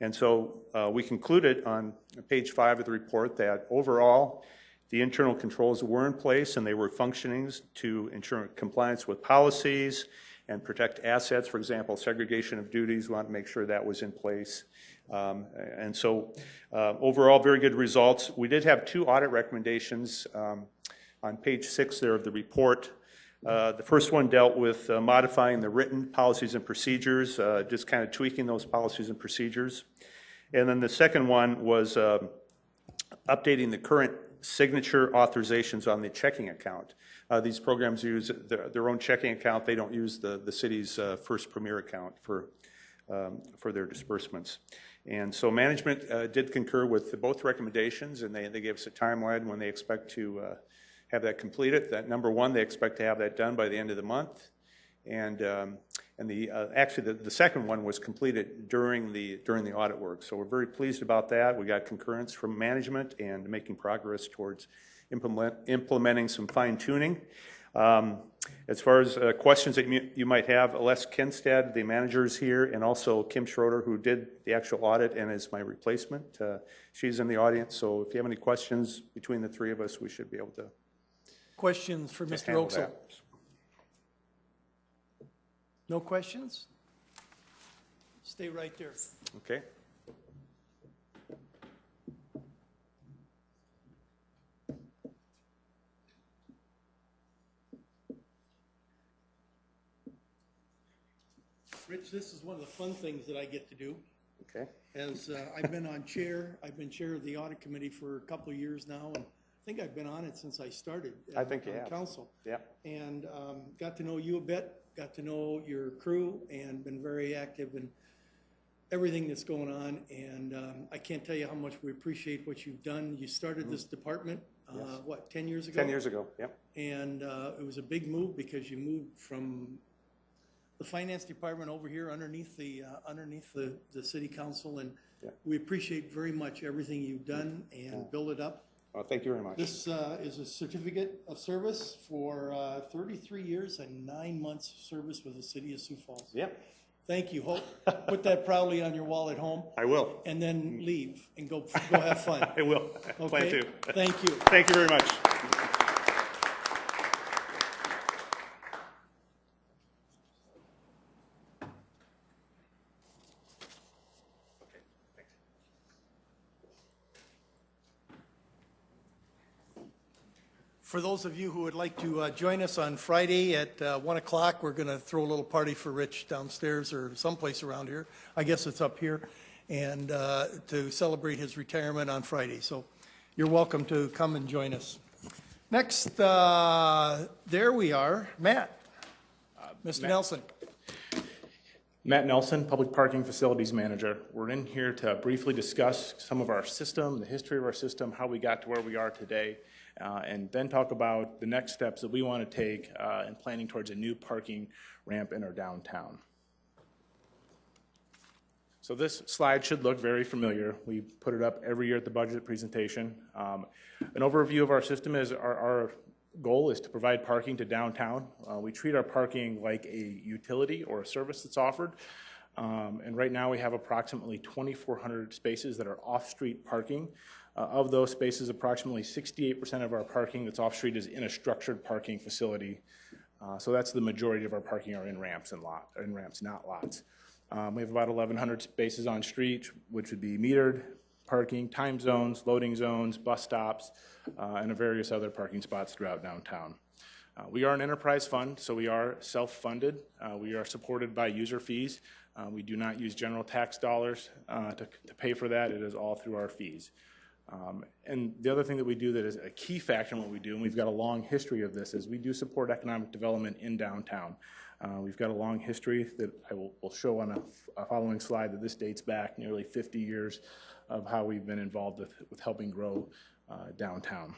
And so we concluded on page 5 of the report that overall, the internal controls were in place and they were functioning to ensure compliance with policies and protect assets. For example, segregation of duties, we want to make sure that was in place. And so overall, very good results. We did have 2 audit recommendations on page 6 there of the report. The first one dealt with modifying the written policies and procedures, just kind of tweaking those policies and procedures. And then the second one was updating the current signature authorizations on the checking account. These programs use their own checking account. They don't use the city's First Premier account for their disbursements. And so management did concur with both recommendations, and they gave us a timeline when they expect to have that completed. That number 1, they expect to have that done by the end of the month. And actually the second one was completed during the audit work. So we're very pleased about that. We got concurrence from management and making progress towards implementing some fine tuning. As far as questions that you might have, Les Kinstead, the manager, is here, and also Kim Schroeder, who did the actual audit and is my replacement. She's in the audience, so if you have any questions between the 3 of us, we should be able to. Questions for Mr. Oaksall? No questions? Stay right there. Okay. Rich, this is one of the fun things that I get to do. Okay. As I've been chair of the audit committee for a couple of years now, and I think I've been on it since I started on council. Yeah. And got to know you a bit, got to know your crew, and been very active in everything that's going on. And I can't tell you how much we appreciate what you've done. You started this department, what, 10 years ago? 10 years ago, yep. And it was a big move because you moved from the finance department over here underneath the city council, and we appreciate very much everything you've done and build it up. Thank you very much. This is a certificate of service for 33 years and 9 months of service with the City of Sioux Falls. Yep. Thank you. Put that proudly on your wall at home. I will. And then leave and go have fun. I will. Okay? Plan to. Thank you. Thank you very much. For those of you who would like to join us on Friday at 1 o'clock, we're going to throw a little party for Rich downstairs or someplace around here. I guess it's up here, and to celebrate his retirement on Friday. So you're welcome to come and join us. Next, there we are. Matt. Mr. Nelson. Matt Nelson, Public Parking Facilities Manager. We're in here to briefly discuss some of our system, the history of our system, how we got to where we are today, and then talk about the next steps that we want to take in planning towards a new parking ramp in our downtown. So this slide should look very familiar. We put it up every year at the budget presentation. An overview of our system is our goal is to provide parking to downtown. We treat our parking like a utility or a service that's offered. And right now we have approximately 2,400 spaces that are off-street parking. Of those spaces, approximately 68% of our parking that's off-street is in a structured parking facility. So that's the majority of our parking are in ramps and ramps, not lots. We have about 1,100 spaces on street, which would be metered parking, time zones, loading zones, bus stops, and various other parking spots throughout downtown. We are an enterprise fund, so we are self-funded. We are supported by user fees. We do not use general tax dollars to pay for that. It is all through our fees. And the other thing that we do that is a key factor in what we do, and we've got a long history of this, is we do support economic development in downtown. We've got a long history that I will show on a following slide that this dates back nearly 50 years of how we've been involved with helping grow downtown.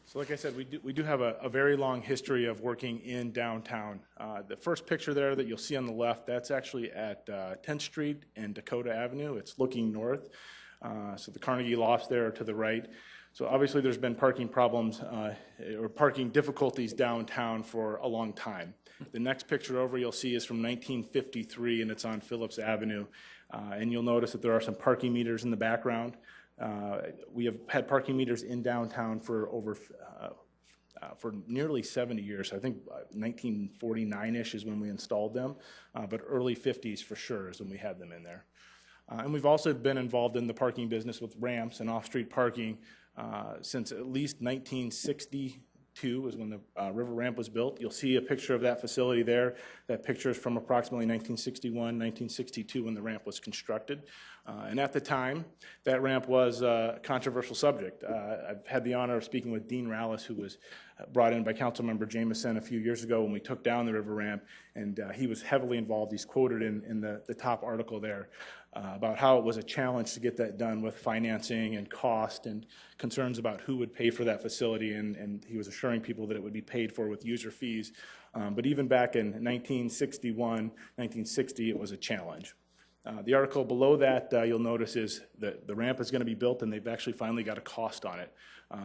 So like I said, we do have a very long history of working in downtown. The first picture there that you'll see on the left, that's actually at 10th Street and Dakota Avenue. It's looking north. So the Carnegie Lofts there are to the right. So obviously there's been parking problems or parking difficulties downtown for a long time. The next picture over you'll see is from 1953, and it's on Phillips Avenue. And you'll notice that there are some parking meters in the background. We have had parking meters in downtown for for nearly 70 years. I think 1949-ish is when we installed them, but early 50s for sure is when we had them in there. And we've also been involved in the parking business with ramps and off-street parking since at least 1962 is when the river ramp was built. You'll see a picture of that facility there. That picture is from approximately 1961, 1962 when the ramp was constructed. And at the time, that ramp was a controversial subject. I've had the honor of speaking with Dean Rallis, who was brought in by Councilmember Jameson a few years ago when we took down the river ramp, and he was heavily involved. He's quoted in the top article there about how it was a challenge to get that done with financing and cost and concerns about who would pay for that facility, and he was assuring people that it would be paid for with user fees. But even back in 1961, 1960, it was a challenge. The article below that, you'll notice, is that the ramp is going to be built, and they've actually finally got a cost on it.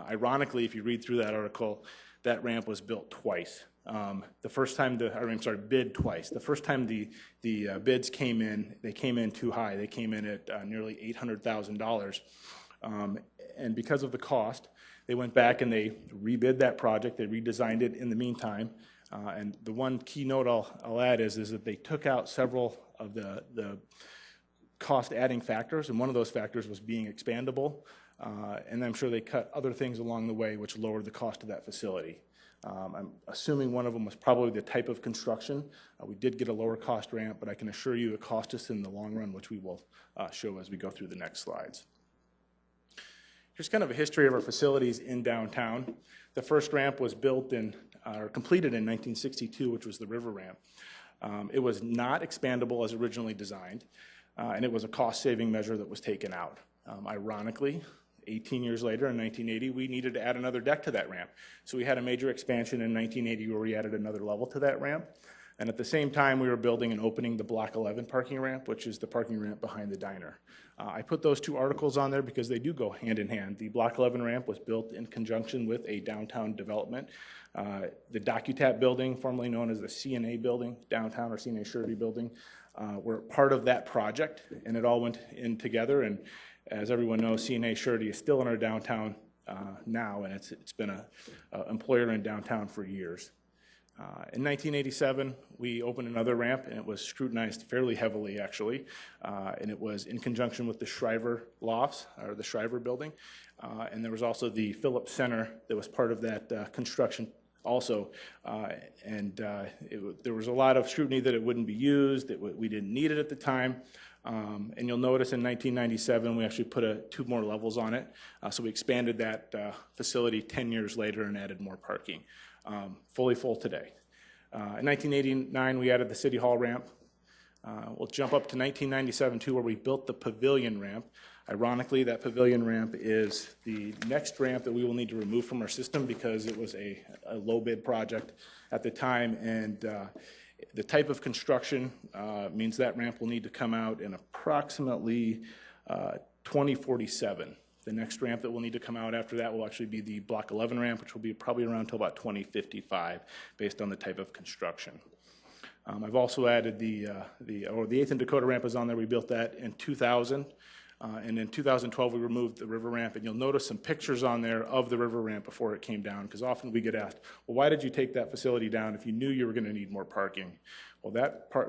Ironically, if you read through that article, that ramp was built twice. The first time bid twice. The first time the bids came in, they came in too high. They came in at nearly $800,000. And because of the cost, they went back and they rebid that project. They redesigned it in the meantime. And the one key note I'll add is that they took out several of the cost-adding factors, and one of those factors was being expandable. And I'm sure they cut other things along the way which lowered the cost of that facility. I'm assuming one of them was probably the type of construction. We did get a lower cost ramp, but I can assure you it cost us in the long run, which we will show as we go through the next slides. Here's kind of a history of our facilities in downtown. The first ramp was built or completed in 1962, which was the river ramp. It was not expandable as originally designed, and it was a cost-saving measure that was taken out. Ironically, 18 years later, in 1980, we needed to add another deck to that ramp. So we had a major expansion in 1980 where we added another level to that ramp. And at the same time, we were building and opening the Block 11 parking ramp, which is the parking ramp behind the diner. I put those two articles on there because they do go hand in hand. The Block 11 ramp was built in conjunction with a downtown development. The DocuTap building, formerly known as the CNA building, downtown, or CNA Surety building, were part of that project, and it all went in together. And as everyone knows, CNA Surety is still in our downtown now, and it's been an employer in downtown for years. In 1987, we opened another ramp, and it was scrutinized fairly heavily, actually, and it was in conjunction with the Shriver Lofts, or the Shriver building, and there was also the Phillips Center that was part of that construction also, there was a lot of scrutiny that it wouldn't be used, that we didn't need it at the time. And you'll notice in 1997, we actually put two more levels on it. So we expanded that facility 10 years later and added more parking. Fully full today. In 1989, we added the City Hall ramp. We'll jump up to 1997, too, where we built the pavilion ramp. Ironically, that pavilion ramp is the next ramp that we will need to remove from our system because it was a low bid project at the time, and the type of construction means that ramp will need to come out in approximately 2047. The next ramp that will need to come out after that will actually be the Block 11 ramp, which will be probably around until about 2055 based on the type of construction. I've also added the 8th and Dakota ramp is on there. We built that in 2000. And in 2012, we removed the river ramp, and you'll notice some pictures on there of the river ramp before it came down, because often we get asked, well, why did you take that facility down if you knew you were going to need more parking? Well,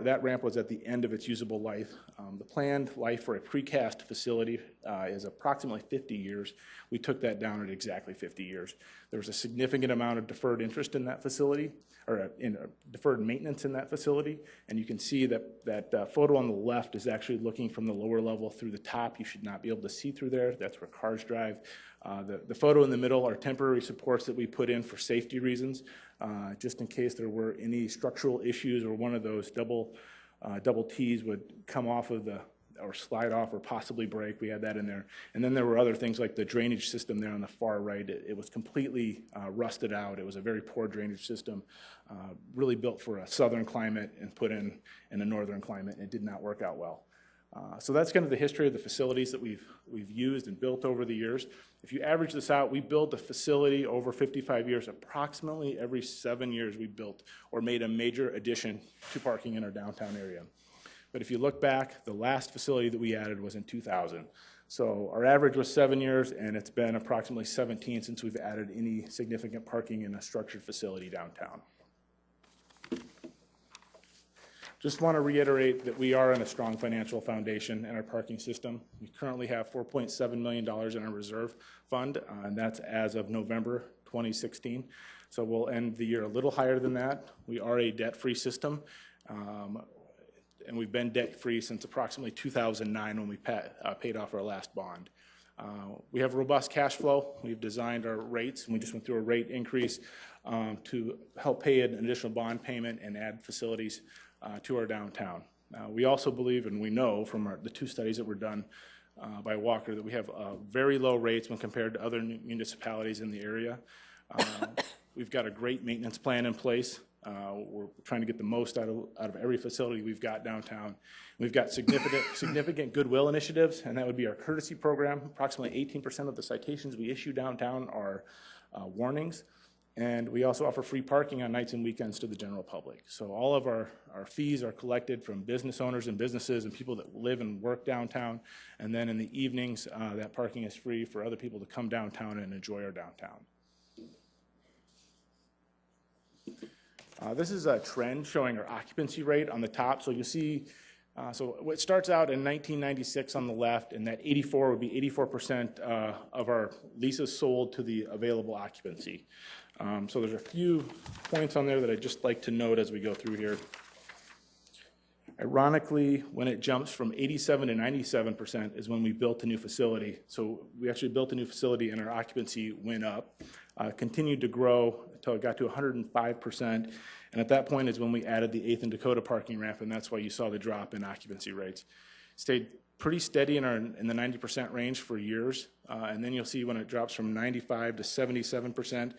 that ramp was at the end of its usable life. The planned life for a precast facility is approximately 50 years. We took that down at exactly 50 years. There was a significant amount of deferred interest in that facility, or deferred maintenance in that facility, and you can see that photo on the left is actually looking from the lower level through the top. You should not be able to see through there. That's where cars drive. The photo in the middle are temporary supports that we put in for safety reasons, just in case there were any structural issues or one of those double T's would come off of or slide off or possibly break. We had that in there. And then there were other things like the drainage system there on the far right. It was completely rusted out. It was a very poor drainage system, really built for a southern climate and put in a northern climate, and it did not work out well. So that's kind of the history of the facilities that we've used and built over the years. If you average this out, we built a facility over 55 years. Approximately every 7 years we built or made a major addition to parking in our downtown area. But if you look back, the last facility that we added was in 2000. So our average was 7 years, and it's been approximately 17 since we've added any significant parking in a structured facility downtown. Just want to reiterate that we are in a strong financial foundation in our parking system. We currently have $4.7 million in our reserve fund, and that's as of November 2016. So we'll end the year a little higher than that. We are a debt-free system, and we've been debt-free since approximately 2009 when we paid off our last bond. We have robust cash flow. We've designed our rates, and we just went through a rate increase to help pay an additional bond payment and add facilities to our downtown. We also believe, and we know from the two studies that were done by Walker, that we have very low rates when compared to other municipalities in the area. We've got a great maintenance plan in place. We're trying to get the most out of every facility we've got downtown. We've got significant goodwill initiatives, and that would be our courtesy program. Approximately 18% of the citations we issue downtown are warnings. And we also offer free parking on nights and weekends to the general public. So all of our fees are collected from business owners and businesses and people that live and work downtown. And then in the evenings, that parking is free for other people to come downtown and enjoy our downtown. This is a trend showing our occupancy rate on the top. So you see, so it starts out in 1996 on the left, and that 84 would be 84% of our leases sold to the available occupancy. So there's a few points on there that I'd just like to note as we go through here. Ironically, when it jumps from 87 to 97% is when we built a new facility. So we actually built a new facility and our occupancy went up, continued to grow until it got to 105%. And at that point is when we added the 8th and Dakota parking ramp, and that's why you saw the drop in occupancy rates. Stayed pretty steady in the 90% range for years, and then you'll see when it drops from 95 to 77%,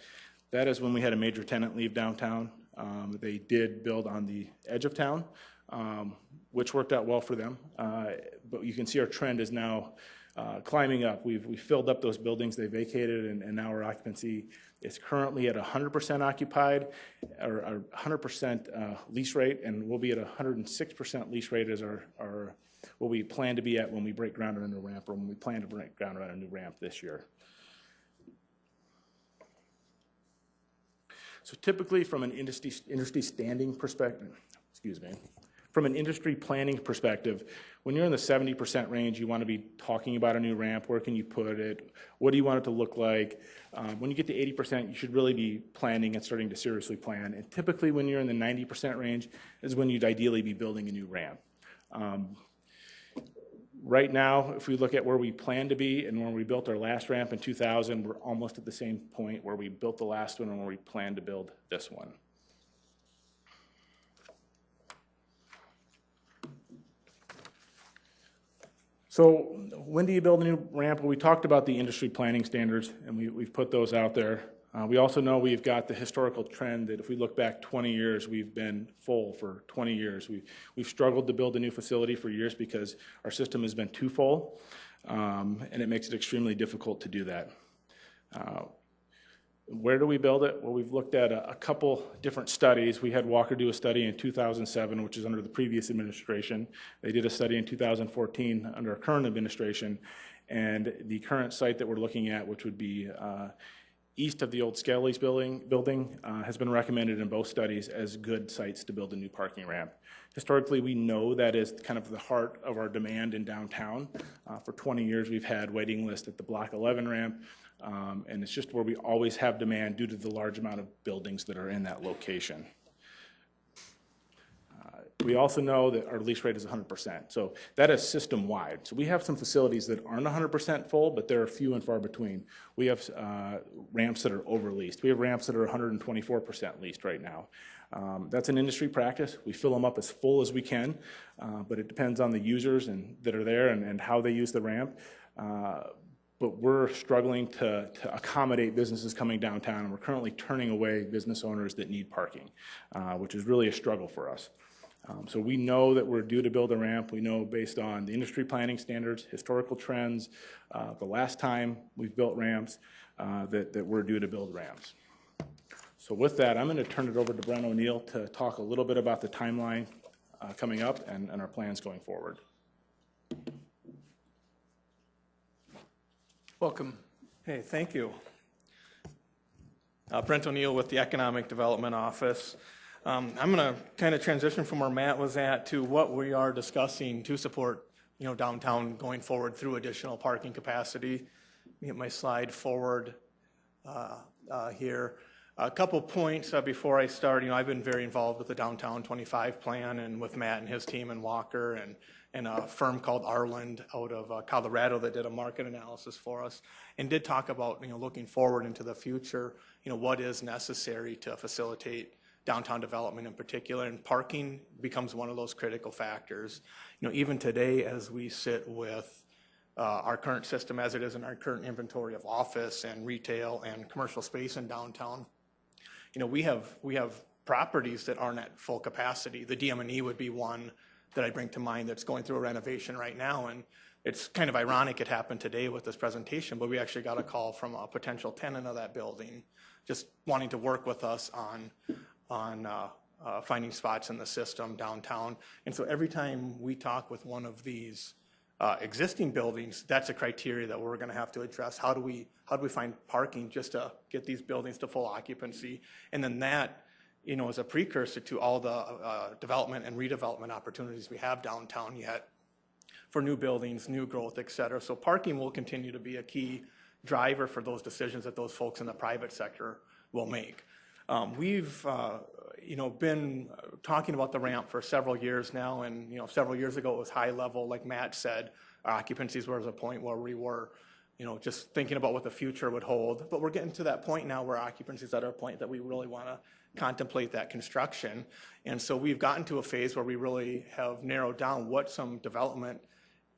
that is when we had a major tenant leave downtown. They did build on the edge of town, which worked out well for them. But you can see our trend is now climbing up. We've filled up those buildings they vacated, and now our occupancy is currently at 100% occupied, or 100% lease rate, and we'll be at 106% lease rate as what we plan to be at when we break ground on a new ramp, or when we plan to break ground on a new ramp this year. So typically from an industry standing perspective, from an industry planning perspective, when you're in the 70% range, you want to be talking about a new ramp. Where can you put it? What do you want it to look like? When you get to 80%, you should really be planning and starting to seriously plan. And typically when you're in the 90% range is when you'd ideally be building a new ramp. Right now, if we look at where we plan to be and when we built our last ramp in 2000, we're almost at the same point where we built the last one and where we plan to build this one. So when do you build a new ramp? Well, we talked about the industry planning standards, and we've put those out there. We also know we've got the historical trend that if we look back 20 years, we've been full for 20 years. We've struggled to build a new facility for years because our system has been too full, and it makes it extremely difficult to do that. Where do we build it? Well, we've looked at a couple different studies. We had Walker do a study in 2007, which is under the previous administration. They did a study in 2014 under our current administration, and the current site that we're looking at, which would be east of the old Skelly's building has been recommended in both studies as good sites to build a new parking ramp. Historically, we know that is kind of the heart of our demand in downtown. For 20 years, we've had waiting list at the Block 11 ramp, and it's just where we always have demand due to the large amount of buildings that are in that location. We also know that our lease rate is 100%, so that is system-wide. So we have some facilities that aren't 100% full, but they're few and far between. We have ramps that are over-leased. We have ramps that are 124% leased right now. That's an industry practice. We fill them up as full as we can, but it depends on the users that are there and how they use the ramp. But we're struggling to accommodate businesses coming downtown, and we're currently turning away business owners that need parking, which is really a struggle for us. So we know that we're due to build a ramp. We know based on the industry planning standards, historical trends, the last time we've built ramps, that we're due to build ramps. So with that, I'm going to turn it over to Brent O'Neill to talk a little bit about the timeline coming up and our plans going forward. Welcome. Hey, thank you. Brent O'Neill with the Economic Development Office. I'm going to kind of transition from where Matt was at to what we are discussing to support, downtown going forward through additional parking capacity. Let me get my slide forward here. A couple points before I start. I've been very involved with the Downtown 25 plan and with Matt and his team in Walker and a firm called Arland out of Colorado that did a market analysis for us and did talk about, looking forward into the future, what is necessary to facilitate downtown development in particular, and parking becomes one of those critical factors. Even today, as we sit with our current system as it is in our current inventory of office and retail and commercial space in downtown, we have properties that aren't at full capacity. The DM&E would be one that I bring to mind that's going through a renovation right now, and it's kind of ironic it happened today with this presentation, but we actually got a call from a potential tenant of that building just wanting to work with us on finding spots in the system downtown. And so every time we talk with one of these existing buildings, that's a criteria that we're going to have to address. How do we find parking just to get these buildings to full occupancy? And then that, is a precursor to all the development and redevelopment opportunities we have downtown yet for new buildings, new growth, et cetera. So parking will continue to be a key driver for those decisions that those folks in the private sector will make. We've been talking about the ramp for several years now, and several years ago it was high level, like Matt said. Our occupancies were at a point where we were, just thinking about what the future would hold. But we're getting to that point now where occupancies are at a point that we really want to contemplate that construction. And so we've gotten to a phase where we really have narrowed down what some development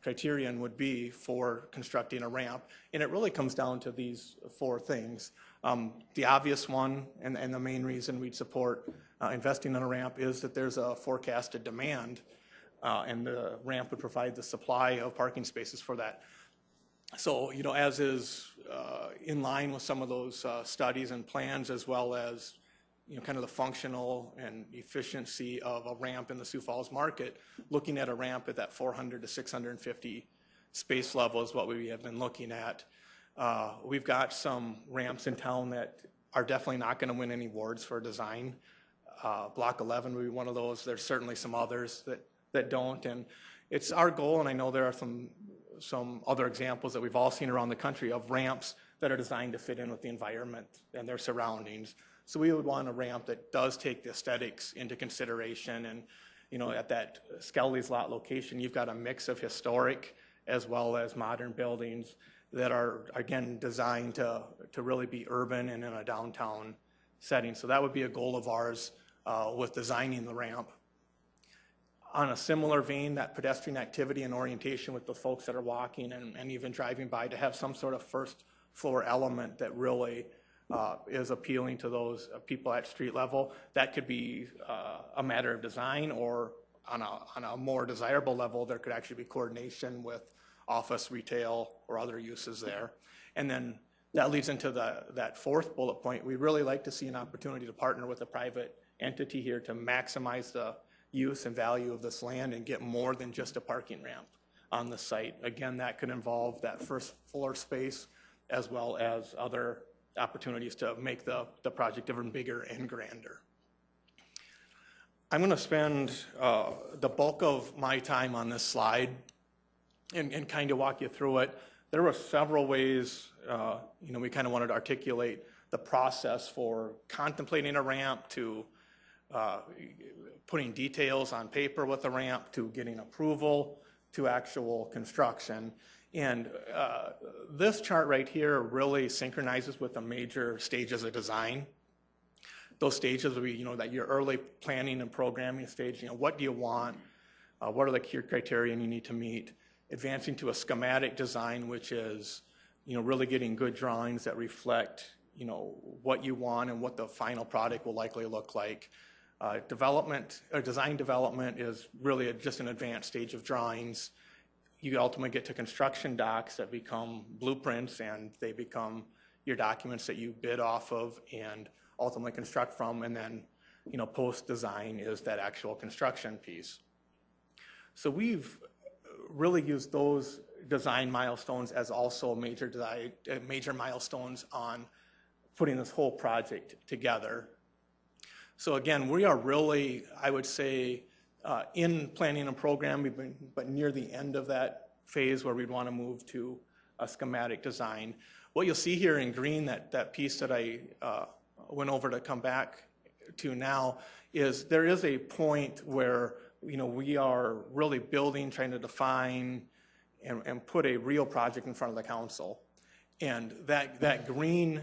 criterion would be for constructing a ramp. And it really comes down to these four things. The obvious one and the main reason we'd support investing in a ramp is that there's a forecasted demand, and the ramp would provide the supply of parking spaces for that. So, as is in line with some of those studies and plans, as well as kind of the functional and efficiency of a ramp in the Sioux Falls market, looking at a ramp at that 400 to 650 space level is what we have been looking at. We've got some ramps in town that are definitely not going to win any awards for design. Block 11 would be one of those. There's certainly some others that don't, and it's our goal, and I know there are some other examples that we've all seen around the country of ramps that are designed to fit in with the environment and their surroundings. So we would want a ramp that does take the aesthetics into consideration, and at that Skelly's Lot location, you've got a mix of historic as well as modern buildings that are, again, designed to really be urban and in a downtown setting. So that would be a goal of ours with designing the ramp. On a similar vein, that pedestrian activity and orientation with the folks that are walking and even driving by, to have some sort of first floor element that really is appealing to those people at street level. That could be a matter of design, or on a more desirable level, there could actually be coordination with office, retail, or other uses there. And then that leads into that fourth bullet point. We really like to see an opportunity to partner with a private entity here to maximize the use and value of this land and get more than just a parking ramp on the site. Again, that could involve that first floor space as well as other opportunities to make the project even bigger and grander. I'm going to spend the bulk of my time on this slide and kind of walk you through it. There were several ways, we kind of wanted to articulate the process for contemplating a ramp, to putting details on paper with the ramp, to getting approval, to actual construction. And this chart right here really synchronizes with the major stages of design. Those stages will be, that your early planning and programming stage, what do you want? What are the key criteria you need to meet? Advancing to a schematic design, which is, really getting good drawings that reflect, what you want and what the final product will likely look like. Design development is really just an advanced stage of drawings. You ultimately get to construction docs that become blueprints, and they become your documents that you bid off of and ultimately construct from, and then, post-design is that actual construction piece. So we've really used those design milestones as also major milestones on putting this whole project together. So again, we are really, I would say, in planning and programming, but near the end of that phase where we'd want to move to a schematic design. What you'll see here in green, that piece that I went over to come back to now, is there is a point where we are really building, trying to define and put a real project in front of the council. And that green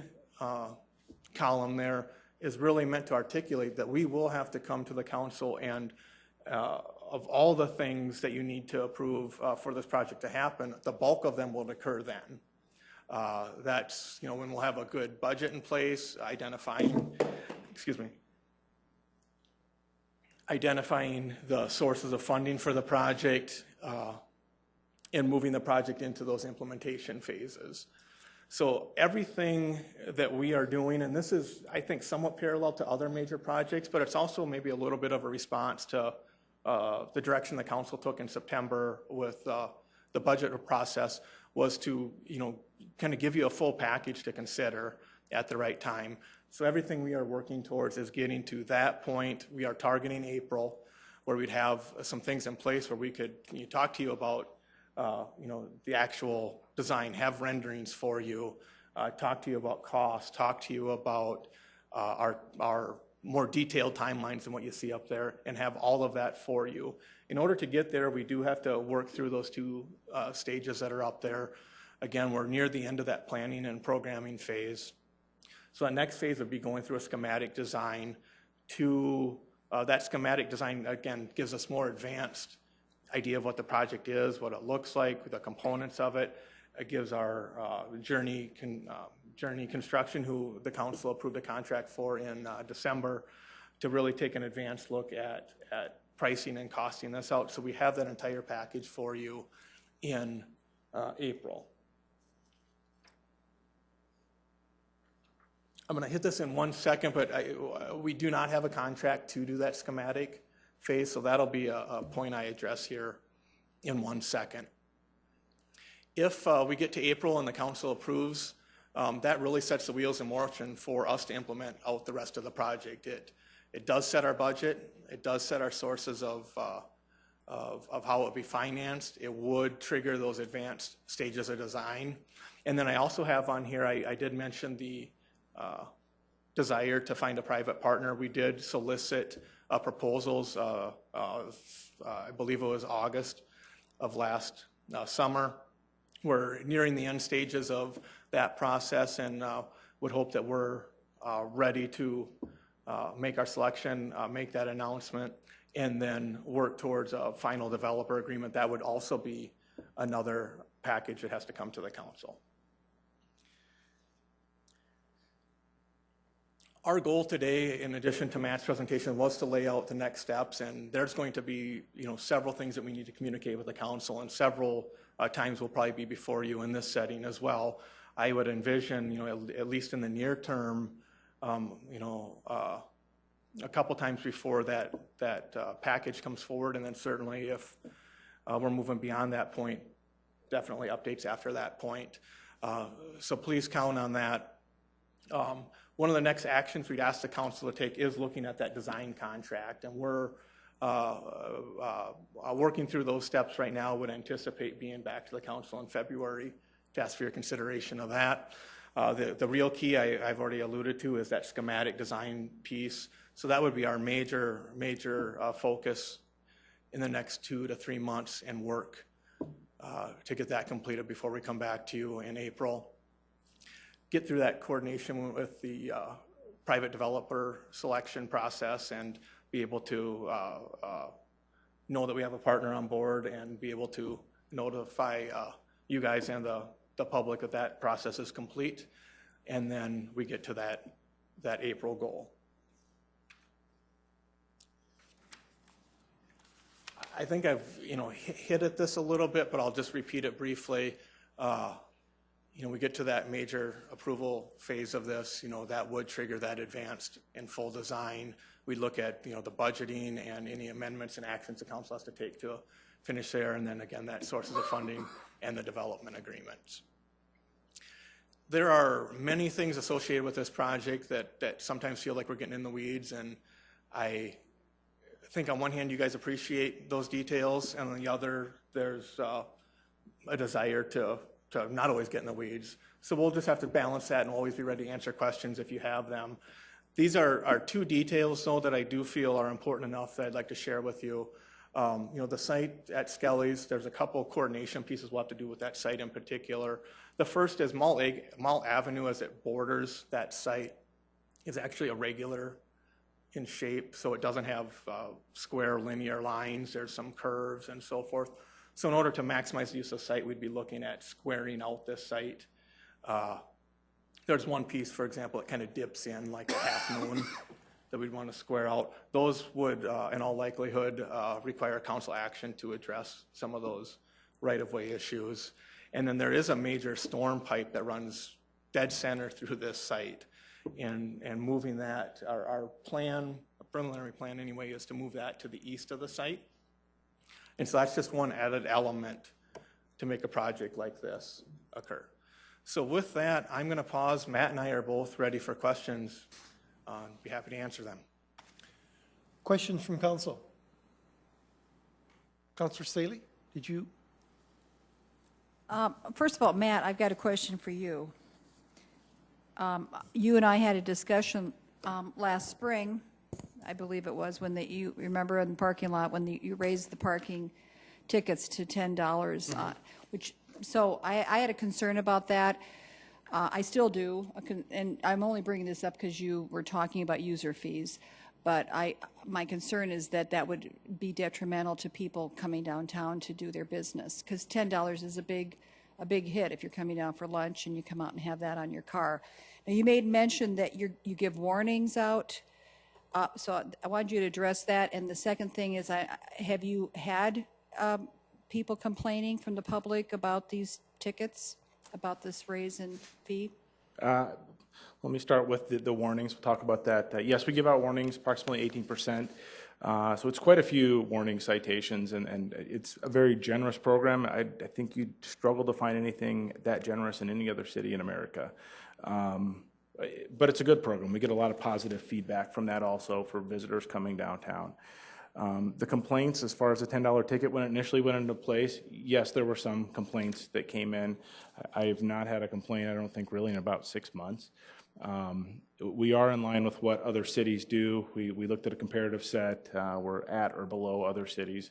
column there is really meant to articulate that we will have to come to the council, and of all the things that you need to approve for this project to happen, the bulk of them will occur then. That's, when we'll have a good budget in place, identifying the sources of funding for the project, and moving the project into those implementation phases. So everything that we are doing, and this is, I think, somewhat parallel to other major projects, but it's also maybe a little bit of a response to the direction the council took in September with the budget process, was to, kind of give you a full package to consider at the right time. So everything we are working towards is getting to that point. We are targeting April, where we'd have some things in place where we could talk to you about, the actual design, have renderings for you, talk to you about cost, talk to you about our more detailed timelines than what you see up there, and have all of that for you. In order to get there, we do have to work through those two stages that are up there. Again, we're near the end of that planning and programming phase. So that next phase would be going through a schematic design. That schematic design, again, gives us more advanced idea of what the project is, what it looks like, the components of it. It gives our Journey Construction, who the council approved a contract for in December, to really take an advanced look at pricing and costing this out. So we have that entire package for you in April. I'm going to hit this in 1 second, but we do not have a contract to do that schematic phase, so that'll be a point I address here in 1 second. If we get to April and the council approves, that really sets the wheels in motion for us to implement out the rest of the project. It does set our budget. It does set our sources of how it would be financed. It would trigger those advanced stages of design. And then I also have on here, I did mention the desire to find a private partner. We did solicit proposals, I believe it was August of last summer. We're nearing the end stages of that process, and would hope that we're ready to make our selection, make that announcement, and then work towards a final developer agreement. That would also be another package that has to come to the council. Our goal today, in addition to Matt's presentation, was to lay out the next steps, and there's going to be, several things that we need to communicate with the council, and several times will probably be before you in this setting as well. I would envision, at least in the near term, a couple times before that package comes forward, and then certainly if we're moving beyond that point, definitely updates after that point. So please count on that. One of the next actions we'd ask the council to take is looking at that design contract, and we're working through those steps right now. Would anticipate being back to the council in February to ask for your consideration of that. The real key I've already alluded to is that schematic design piece. So that would be our major focus in the next 2 to 3 months, and work to get that completed before we come back to you in April. Get through that coordination with the private developer selection process, and be able to know that we have a partner on board, and be able to notify you guys and the public that that process is complete, and then we get to that April goal. I think I've hit at this a little bit, but I'll just repeat it briefly. We get to that major approval phase of this, that would trigger that advanced and full design. We look at, the budgeting and any amendments and actions the council has to take to finish there, and then again, that sources of funding and the development agreements. There are many things associated with this project that sometimes feel like we're getting in the weeds, and I think on one hand you guys appreciate those details, and on the other there's a desire to not always get in the weeds. So we'll just have to balance that and always be ready to answer questions if you have them. These are 2 details, though, that I do feel are important enough that I'd like to share with you. The site at Skelly's, there's a couple coordination pieces we'll have to do with that site in particular. The first is Mall Avenue, as it borders that site, is actually irregular in shape, so it doesn't have square linear lines. There's some curves and so forth. So in order to maximize the use of the site, we'd be looking at squaring out this site. There's one piece, for example, it kind of dips in like a half moon that we'd want to square out. Those would, in all likelihood, require council action to address some of those right-of-way issues. And then there is a major storm pipe that runs dead center through this site. And moving that, our plan, a preliminary plan anyway, is to move that to the east of the site. And so that's just one added element to make a project like this occur. So with that, I'm going to pause. Matt and I are both ready for questions. Be happy to answer them. Questions from council? Councilor Staley, did you? First of all, Matt, I've got a question for you. You and I had a discussion last spring, I believe it was, when you remember in the parking lot when you raised the parking tickets to $10, so I had a concern about that. I still do, and I'm only bringing this up because you were talking about user fees. But my concern is that would be detrimental to people coming downtown to do their business, because $10 is a big hit if you're coming down for lunch and you come out and have that on your car. Now, you made mention that you give warnings out, so I wanted you to address that. And the second thing is, have you had people complaining from the public about these tickets, about this raise in fee? Let me start with the warnings. We'll talk about that. Yes, we give out warnings, approximately 18%. So it's quite a few warning citations, and it's a very generous program. I think you'd struggle to find anything that generous in any other city in America. But it's a good program. We get a lot of positive feedback from that also for visitors coming downtown. The complaints, as far as the $10 ticket, when it initially went into place, yes, there were some complaints that came in. I have not had a complaint, I don't think, really in about 6 months. We are in line with what other cities do. We looked at a comparative set. We're at or below other cities.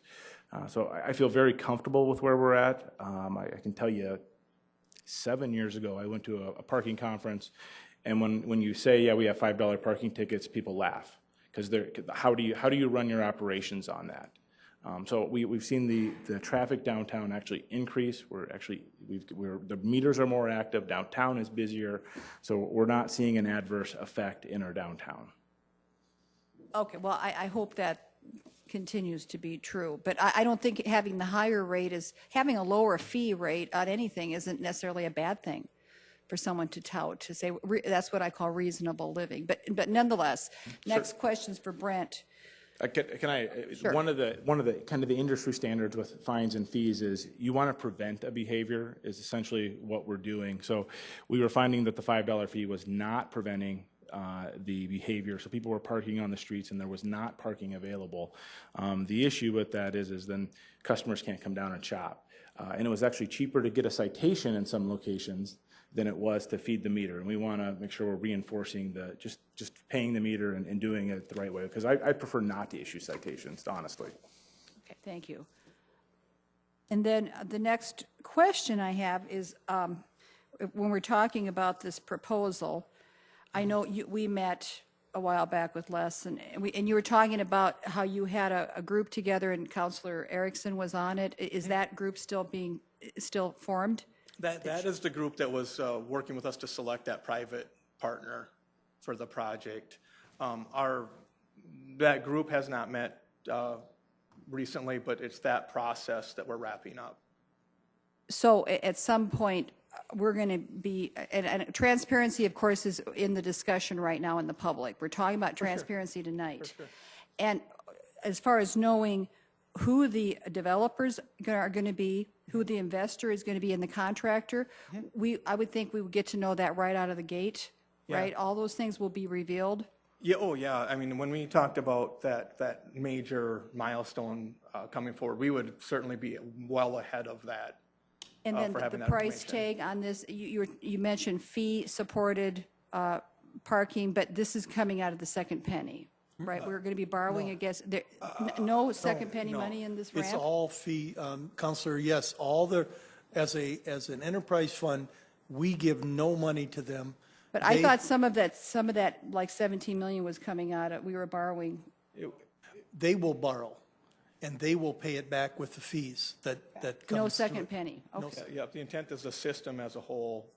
So I feel very comfortable with where we're at. I can tell you 7 years ago, I went to a parking conference, and when you say, yeah, we have $5 parking tickets, people laugh. Because how do you run your operations on that? So we've seen the traffic downtown actually increase. The meters are more active. Downtown is busier, so we're not seeing an adverse effect in our downtown. Okay, well, I hope that continues to be true, but I don't think having the higher rate having a lower fee rate on anything isn't necessarily a bad thing for someone to tout, to say that's what I call reasonable living. But nonetheless, next question's for Brent. Can I, Sure. one of the kind of the industry standards with fines and fees is you want to prevent a behavior is essentially what we're doing. So we were finding that the $5 fee was not preventing the behavior. So people were parking on the streets and there was not parking available. The issue with that is then customers can't come down and shop. And it was actually cheaper to get a citation in some locations than it was to feed the meter. And we want to make sure we're reinforcing the just paying the meter and doing it the right way, because I prefer not to issue citations, honestly. Okay, thank you. And then the next question I have is, when we're talking about this proposal, I know we met a while back with Les, and you were talking about how you had a group together and Counselor Erickson was on it. Is that group still formed? That is the group that was working with us to select that private partner for the project. That group has not met recently, but it's that process that we're wrapping up. So at some point, we're going to be, and transparency, of course, is in the discussion right now in the public. We're talking about transparency tonight. And as far as knowing who the developers are going to be, who the investor is going to be, and the contractor, I would think we would get to know that right out of the gate, right? All those things will be revealed. Yeah, oh yeah, I mean, when we talked about that major milestone coming forward, we would certainly be well ahead of that. And then the price tag on this, you mentioned fee-supported parking, but this is coming out of the second penny, right? We're going to be borrowing against, no second penny money in this ramp? It's all fee, Counselor, yes, as an enterprise fund, we give no money to them. But I thought some of that, like 17 million was coming out of, we were borrowing. They will borrow, and they will pay it back with the fees that comes No through second it. penny, okay. Yeah, the intent is the system as a whole,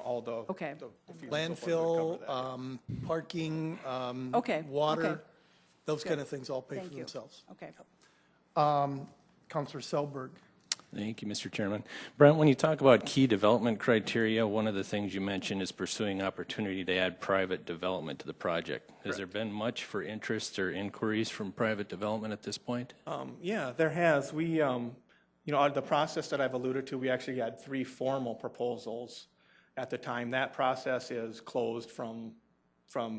all the. Okay. the fees and so forth would cover Landfill, that. parking, Okay, water, okay. those Good. kind of things all pay Thank for you. themselves. Okay. Counselor Selberg. Thank you, Mr. Chairman. Brent, when you talk about key development criteria, one of the things you mentioned is pursuing opportunity to add private development to the project. Has there been much for interest or inquiries from private development at this point? Yeah, there has. We, the process that I've alluded to, we actually had 3 formal proposals at the time. That process is closed from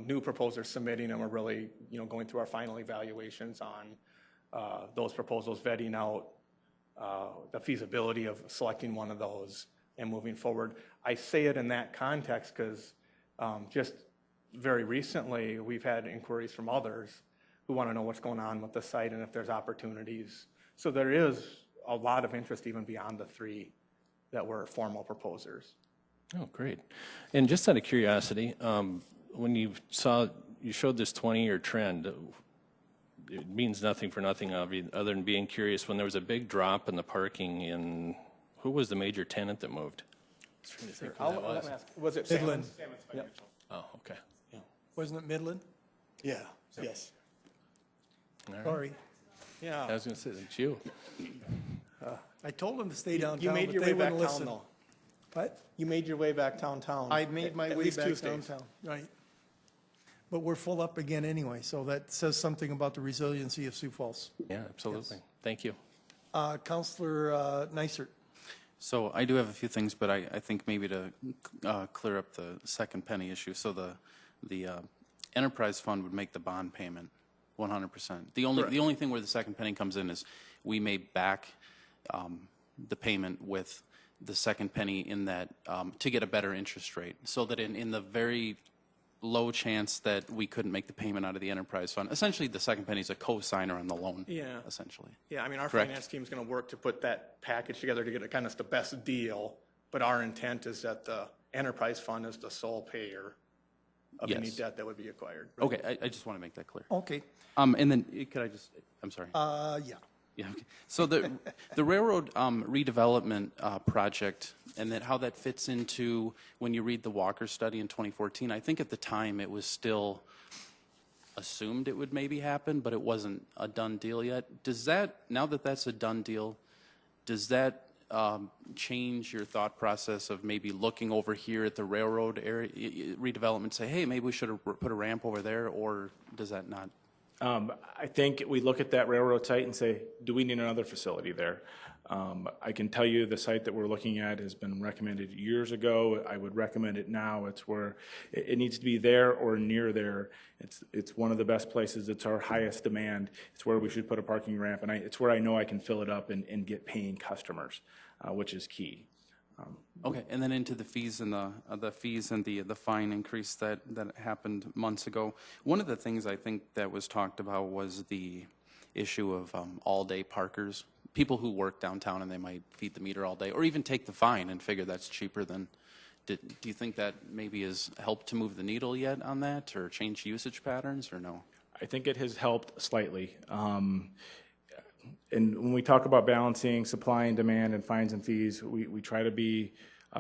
new proposers submitting, and we're really, going through our final evaluations on those proposals, vetting out the feasibility of selecting one of those and moving forward. I say it in that context because just very recently, we've had inquiries from others who want to know what's going on with the site and if there's opportunities. So there is a lot of interest even beyond the 3 that were formal proposers. Oh, great. And just out of curiosity, when you showed this 20-year trend, it means nothing for nothing other than being curious. When there was a big drop in the parking who was the major tenant that moved? Was it Midland. Yep. Oh, okay. Wasn't it Midland? Yeah, yes. All right. Sorry. Yeah. I was going to say, it's you. I told them to stay downtown, You made but your they way back wouldn't town, listen. though. What? You made your way back downtown. I made my at way least back Tuesdays. downtown, right. But we're full up again anyway, so that says something about the resiliency of Sioux Falls. Yeah, absolutely. Thank you. Counselor Neisert. So I do have a few things, but I think maybe to clear up the second penny issue. So the enterprise fund would make the bond payment 100%. The only thing where the second penny comes in is we may back the payment with the second penny in that to get a better interest rate, so that in the very low chance that we couldn't make the payment out of the enterprise fund, essentially the second penny is a co-signer on the loan. Yeah. Essentially. Yeah, I mean, our Correct. finance team is going to work to put that package together to get a kind of the best deal, but our intent is that the enterprise fund is the sole payer of any Yes. debt that would be acquired. Okay, I just want to make that clear. Okay. And then could I just? I'm sorry. Yeah. Yeah. Okay. So the railroad redevelopment project, and that how that fits into when you read the Walker study in 2014. I think at the time it was still assumed it would maybe happen, but it wasn't a done deal yet. Does that, now that that's a done deal, does that change your thought process of maybe looking over here at the railroad area redevelopment, say, hey, maybe we should have put a ramp over there, or does that not? I think we look at that railroad site and say, do we need another facility there? I can tell you the site that we're looking at has been recommended years ago. I would recommend it now. It's where it needs to be there or near there. It's one of the best places. It's our highest demand. It's where we should put a parking ramp, and it's where I know I can fill it up and get paying customers, which is key. Okay, and then into the fees and the fine increase that happened months ago. One of the things I think that was talked about was the issue of all-day parkers, people who work downtown and they might feed the meter all day, or even take the fine and figure that's cheaper than. Do you think that maybe has helped to move the needle yet on that, or change usage patterns, or no? I think it has helped slightly. And when we talk about balancing supply and demand and fines and fees, we try to be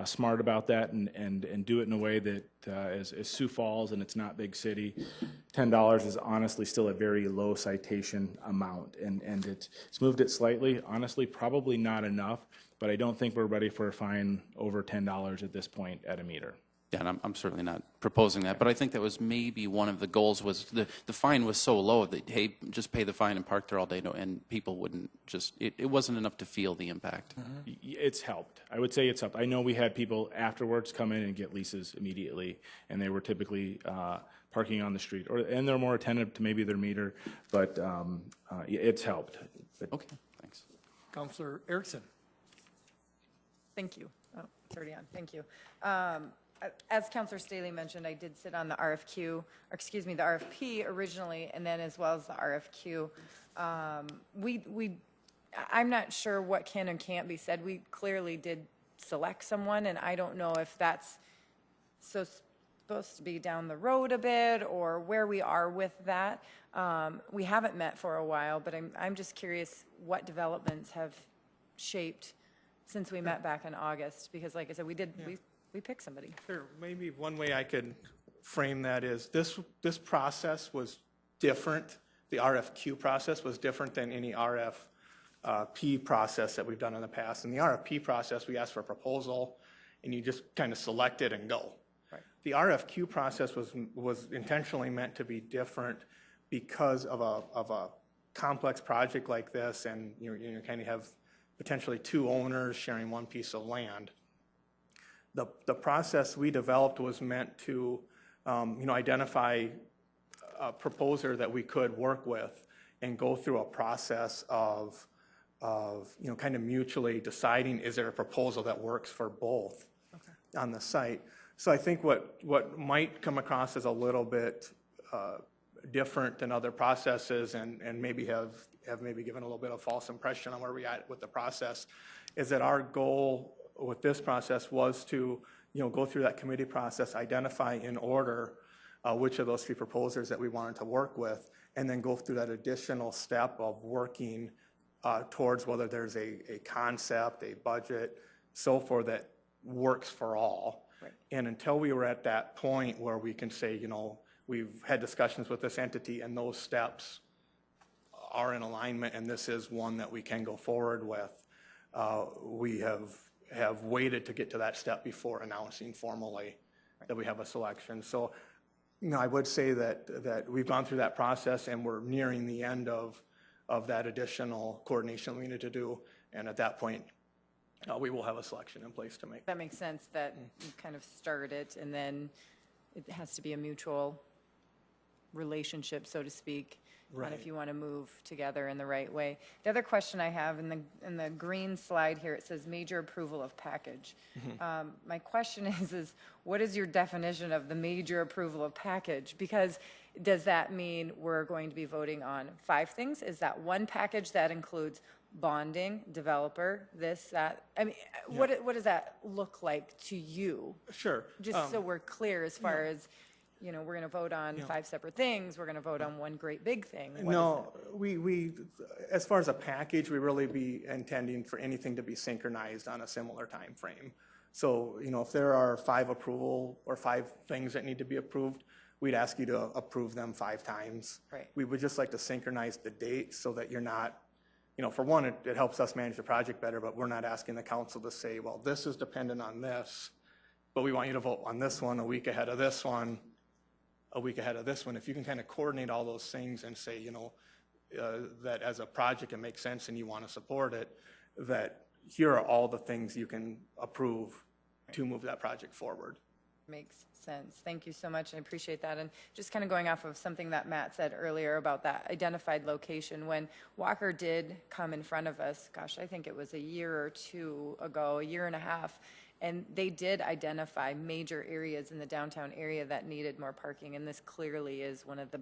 smart about that and do it in a way that as Sioux Falls, and it's not big city, $10 is honestly still a very low citation amount. And it's moved it slightly, honestly, probably not enough, but I don't think we're ready for a fine over $10 at this point at a meter. Yeah, and I'm certainly not proposing that, but I think that was maybe one of the goals was the fine was so low that, hey, just pay the fine and park there all day, and people wouldn't just, it wasn't enough to feel the impact. Mm-hmm. It's helped. I would say it's helped. I know we had people afterwards come in and get leases immediately, and they were typically parking on the street, and they're more attentive to maybe their meter, but it's helped. But, okay, thanks. Councilor Erickson. Thank you. Oh, it's already on. Thank you. As Councilor Staley mentioned, I did sit on the the RFP originally, and then as well as the RFQ. I'm not sure what can and can't be said. We clearly did select someone, and I don't know if that's supposed to be down the road a bit or where we are with that. We haven't met for a while, but I'm just curious what developments have shaped since we met back in August, because like I said, we picked somebody. Sure. Maybe one way I could frame that is this process was different. The RFQ process was different than any RFP process that we've done in the past. In the RFP process, we asked for a proposal, and you just kind of select it and go. Right. The RFQ process was intentionally meant to be different because of a complex project like this, and you kind of have potentially two owners sharing one piece of land. The process we developed was meant to, identify a proposer that we could work with and go through a process of kind of mutually deciding, is there a proposal that works for both on the site? So I think what might come across as a little bit different than other processes and maybe have maybe given a little bit of false impression on where we at with the process is that our goal with this process was to, go through that committee process, identify in order which of those three proposers that we wanted to work with, and then go through that additional step of working towards whether there's a concept, a budget, so forth that works for all. Right. And until we were at that point where we can say, we've had discussions with this entity and those steps are in alignment and this is one that we can go forward with, we have waited to get to that step before announcing formally that we have a selection. So, I would say that we've gone through that process and we're nearing the end of that additional coordination we need to do. And at that point, we will have a selection in place to make. That makes sense that you kind of start it and then it has to be a mutual relationship, so to speak. Right. If you want to move together in the right way. The other question I have in the green slide here, it says major approval of package. Mm-hmm. My question is what is your definition of the major approval of package? Because does that mean we're going to be voting on 5 things? Is that one package that includes bonding, developer, this, that? I mean, yeah. What does that look like to you? Sure. Just so we're clear as far as, we're going to vote on 5 separate things. We're going to vote on one great big thing. We as far as a package, we really be intending for anything to be synchronized on a similar time frame. So, if there are 5 approval or 5 things that need to be approved, we'd ask you to approve them 5 times. Right. We would just like to synchronize the dates so that you're not, for one, it helps us manage the project better, but we're not asking the council to say, well, this is dependent on this, but we want you to vote on this one a week ahead of this one. a week ahead of this one. If you can kind of coordinate all those things and say, you know, that as a project it makes sense and you want to support it, that here are all the things you can approve to move that project forward. Makes sense. Thank you so much. I appreciate that. And just kind of going off of something that Matt said earlier about that identified location, when Walker did come in front of us, gosh, I think it was a year or two ago, a year and a half, and they did identify major areas in the downtown area that needed more parking. And this clearly is one of the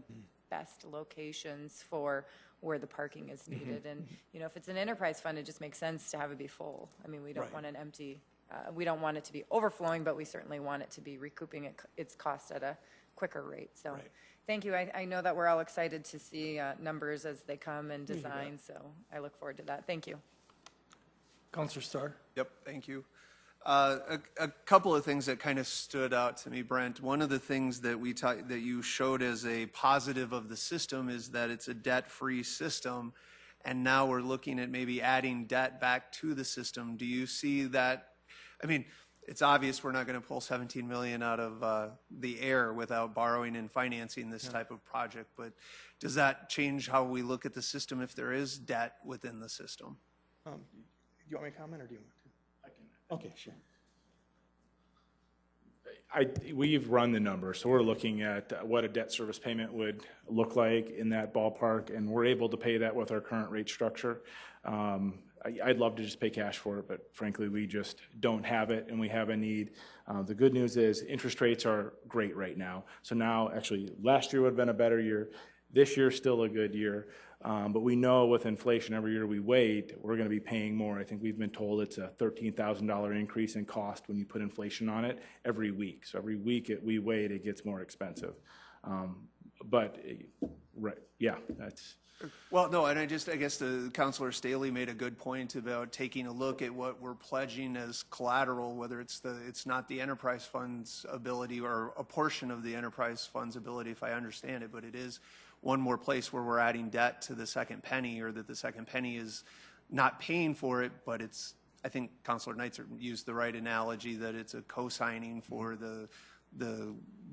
best locations for where the parking is needed. And, you know, if it's an enterprise fund, it just makes sense to have it be full. I mean, we don't want an empty, we don't want it to be overflowing, but we certainly want it to be recouping its cost at a quicker rate. So thank you. I know that we're all excited to see numbers as they come and design, so I look forward to that. Thank you. Counselor Starr? Yep, thank you. A couple of things that kind of stood out to me, Brent. One of the things that that you showed as a positive of the system is that it's a debt-free system, and now we're looking at maybe adding debt back to the system. Do you see that? I mean, it's obvious we're not going to pull $17 million out of the air without borrowing and financing this type of project, but does that change how we look at the system if there is debt within the system? Do you want me to comment or do you want to? Okay, sure. We've run the numbers, so we're looking at what a debt service payment would look like in that ballpark, and we're able to pay that with our current rate structure. I'd love to just pay cash for it, but frankly, we just don't have it, and we have a need. The good news is interest rates are great right now. So now, actually, last year would have been a better year. This year's still a good year. But we know with inflation, every year we wait, we're going to be paying more. I think we've been told it's a $13,000 increase in cost when you put inflation on it every week. So every week we wait, it gets more expensive. That's... Well, no, and I guess the Councilor Staley made a good point about taking a look at what we're pledging as collateral, whether it's not the enterprise fund's ability or a portion of the enterprise fund's ability, if I understand it, but it is one more place where we're adding debt to the second penny, or that the second penny is not paying for it, but it's, I think Councilor Neitzer used the right analogy, that it's a co-signing for the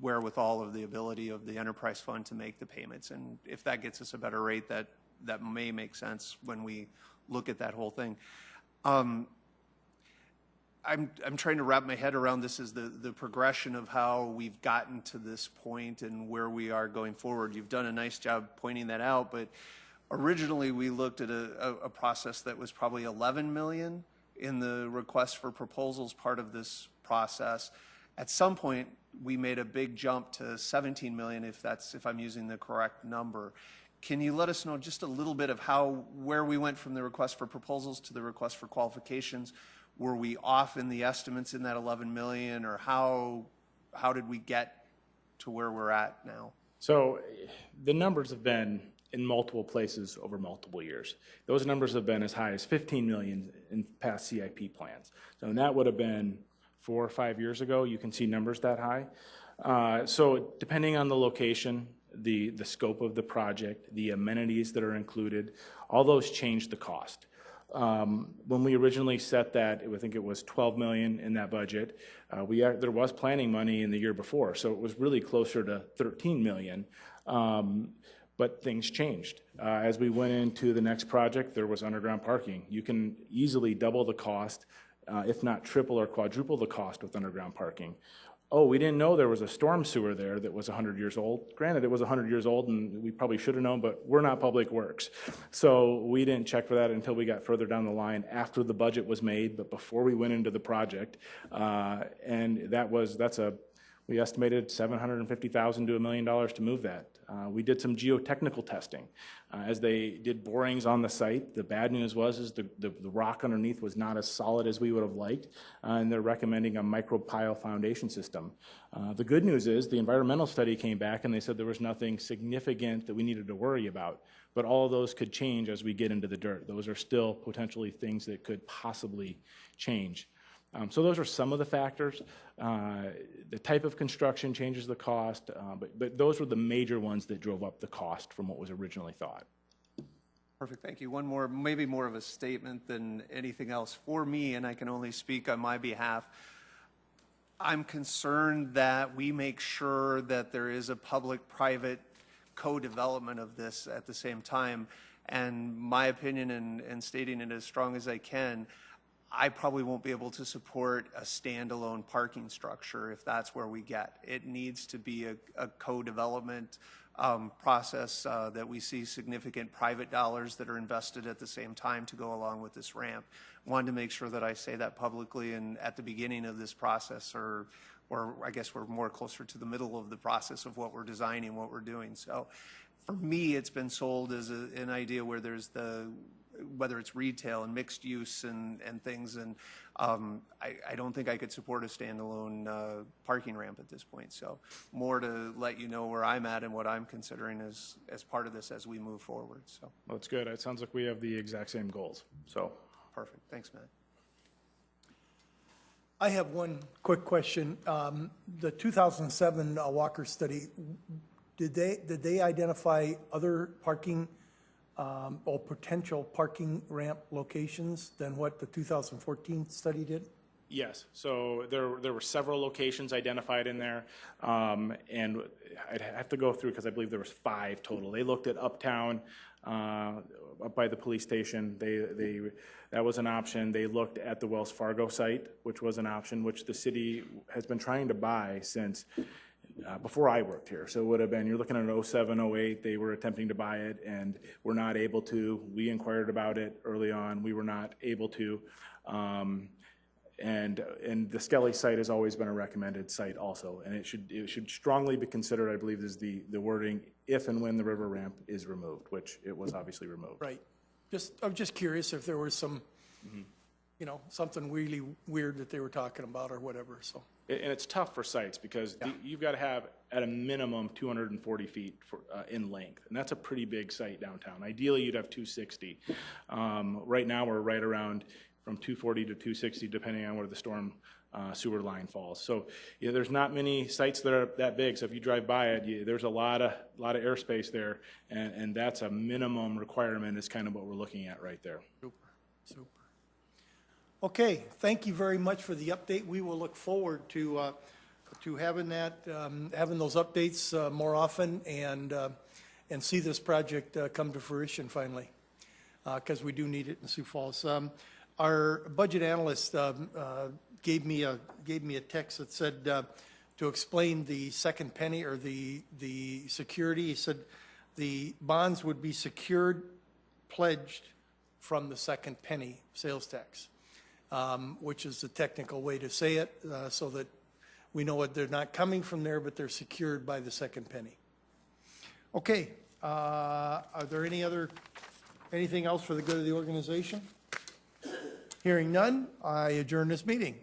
wherewithal of the ability of the enterprise fund to make the payments. And if that gets us a better rate, that may make sense when we look at that whole thing. I'm trying to wrap my head around this as the progression of how we've gotten to this point and where we are going forward. You've done a nice job pointing that out, but originally we looked at a process that was probably 11 million in the request for proposals part of this process. At some point, we made a big jump to 17 million, if I'm using the correct number. Can you let us know just a little bit of where we went from the request for proposals to the request for qualifications? Were we off in the estimates in that 11 million, or how did we get to where we're at now? So the numbers have been in multiple places over multiple years. Those numbers have been as high as 15 million in past CIP plans. So that would have been 4 or 5 years ago. You can see numbers that high. So depending on the location, the scope of the project, the amenities that are included, all those change the cost. When we originally set that, I think it was 12 million in that budget. There was planning money in the year before, so it was really closer to 13 million. But things changed. As we went into the next project, there was underground parking. You can easily double the cost, if not triple or quadruple the cost with underground parking. Oh, we didn't know there was a storm sewer there that was 100 years old. Granted, it was 100 years old, and we probably should have known, but we're not Public Works. So we didn't check for that until we got further down the line after the budget was made, but before we went into the project. And we estimated $750,000 to $1 million to move that. We did some geotechnical testing. As they did borings on the site, the bad news was the rock underneath was not as solid as we would have liked, and they're recommending a micropile foundation system. The good news is the environmental study came back and they said there was nothing significant that we needed to worry about, but all of those could change as we get into the dirt. Those are still potentially things that could possibly change. So those are some of the factors. The type of construction changes the cost, but those were the major ones that drove up the cost from what was originally thought. Perfect, thank you. One more, maybe more of a statement than anything else for me, and I can only speak on my behalf. I'm concerned that we make sure that there is a public-private co-development of this at the same time. And my opinion, and stating it as strong as I can, I probably won't be able to support a standalone parking structure if that's where we get. It needs to be a co-development process that we see significant private dollars that are invested at the same time to go along with this ramp. Wanted to make sure that I say that publicly and at the beginning of this process, or I guess we're more closer to the middle of the process of what we're designing, what we're doing. So for me, it's been sold as an idea where there's whether it's retail and mixed use and things, and I don't think I could support a standalone parking ramp at this point. So more to let you know where I'm at and what I'm considering as part of this as we move forward. So Well, it's good. It sounds like we have the exact same goals, so. perfect. Thanks, Matt. I have one quick question. The 2007 Walker study, did they identify other parking or potential parking ramp locations than what the 2014 study did? Yes, so there were several locations identified in there, and I'd have to go through because I believe there was 5 total. They looked at Uptown, up by the police station. That was an option. They looked at the Wells Fargo site, which was an option, which the city has been trying to buy since before I worked here. So it would have been, you're looking at 07, 08, they were attempting to buy it and were not able to. We inquired about it early on. We were not able to. And the Skelly site has always been a recommended site also, and it should strongly be considered, I believe is the wording, if and when the river ramp is removed, which it was obviously removed. Right. I'm just curious if there was some, something really weird that they were talking about or whatever, so. And it's tough for sites because you've got to have at a minimum 240 feet in length, and that's a pretty big site downtown. Ideally, you'd have 260. Right now, we're right around from 240 to 260, depending on where the storm sewer line falls. So there's not many sites that are that big. So if you drive by it, there's a lot of airspace there, and that's a minimum requirement. Is kind of what we're looking at right there. Super. Okay, thank you very much for the update. We will look forward to having that, having those updates more often, and see this project come to fruition finally, because we do need it in Sioux Falls. Our budget analyst gave me a text that said to explain the second penny or the security. He said the bonds would be secured, pledged from the second penny sales tax, which is the technical way to say it, so that we know what they're not coming from there, but they're secured by the second penny. Okay, are there anything else for the good of the organization? Hearing none, I adjourn this meeting.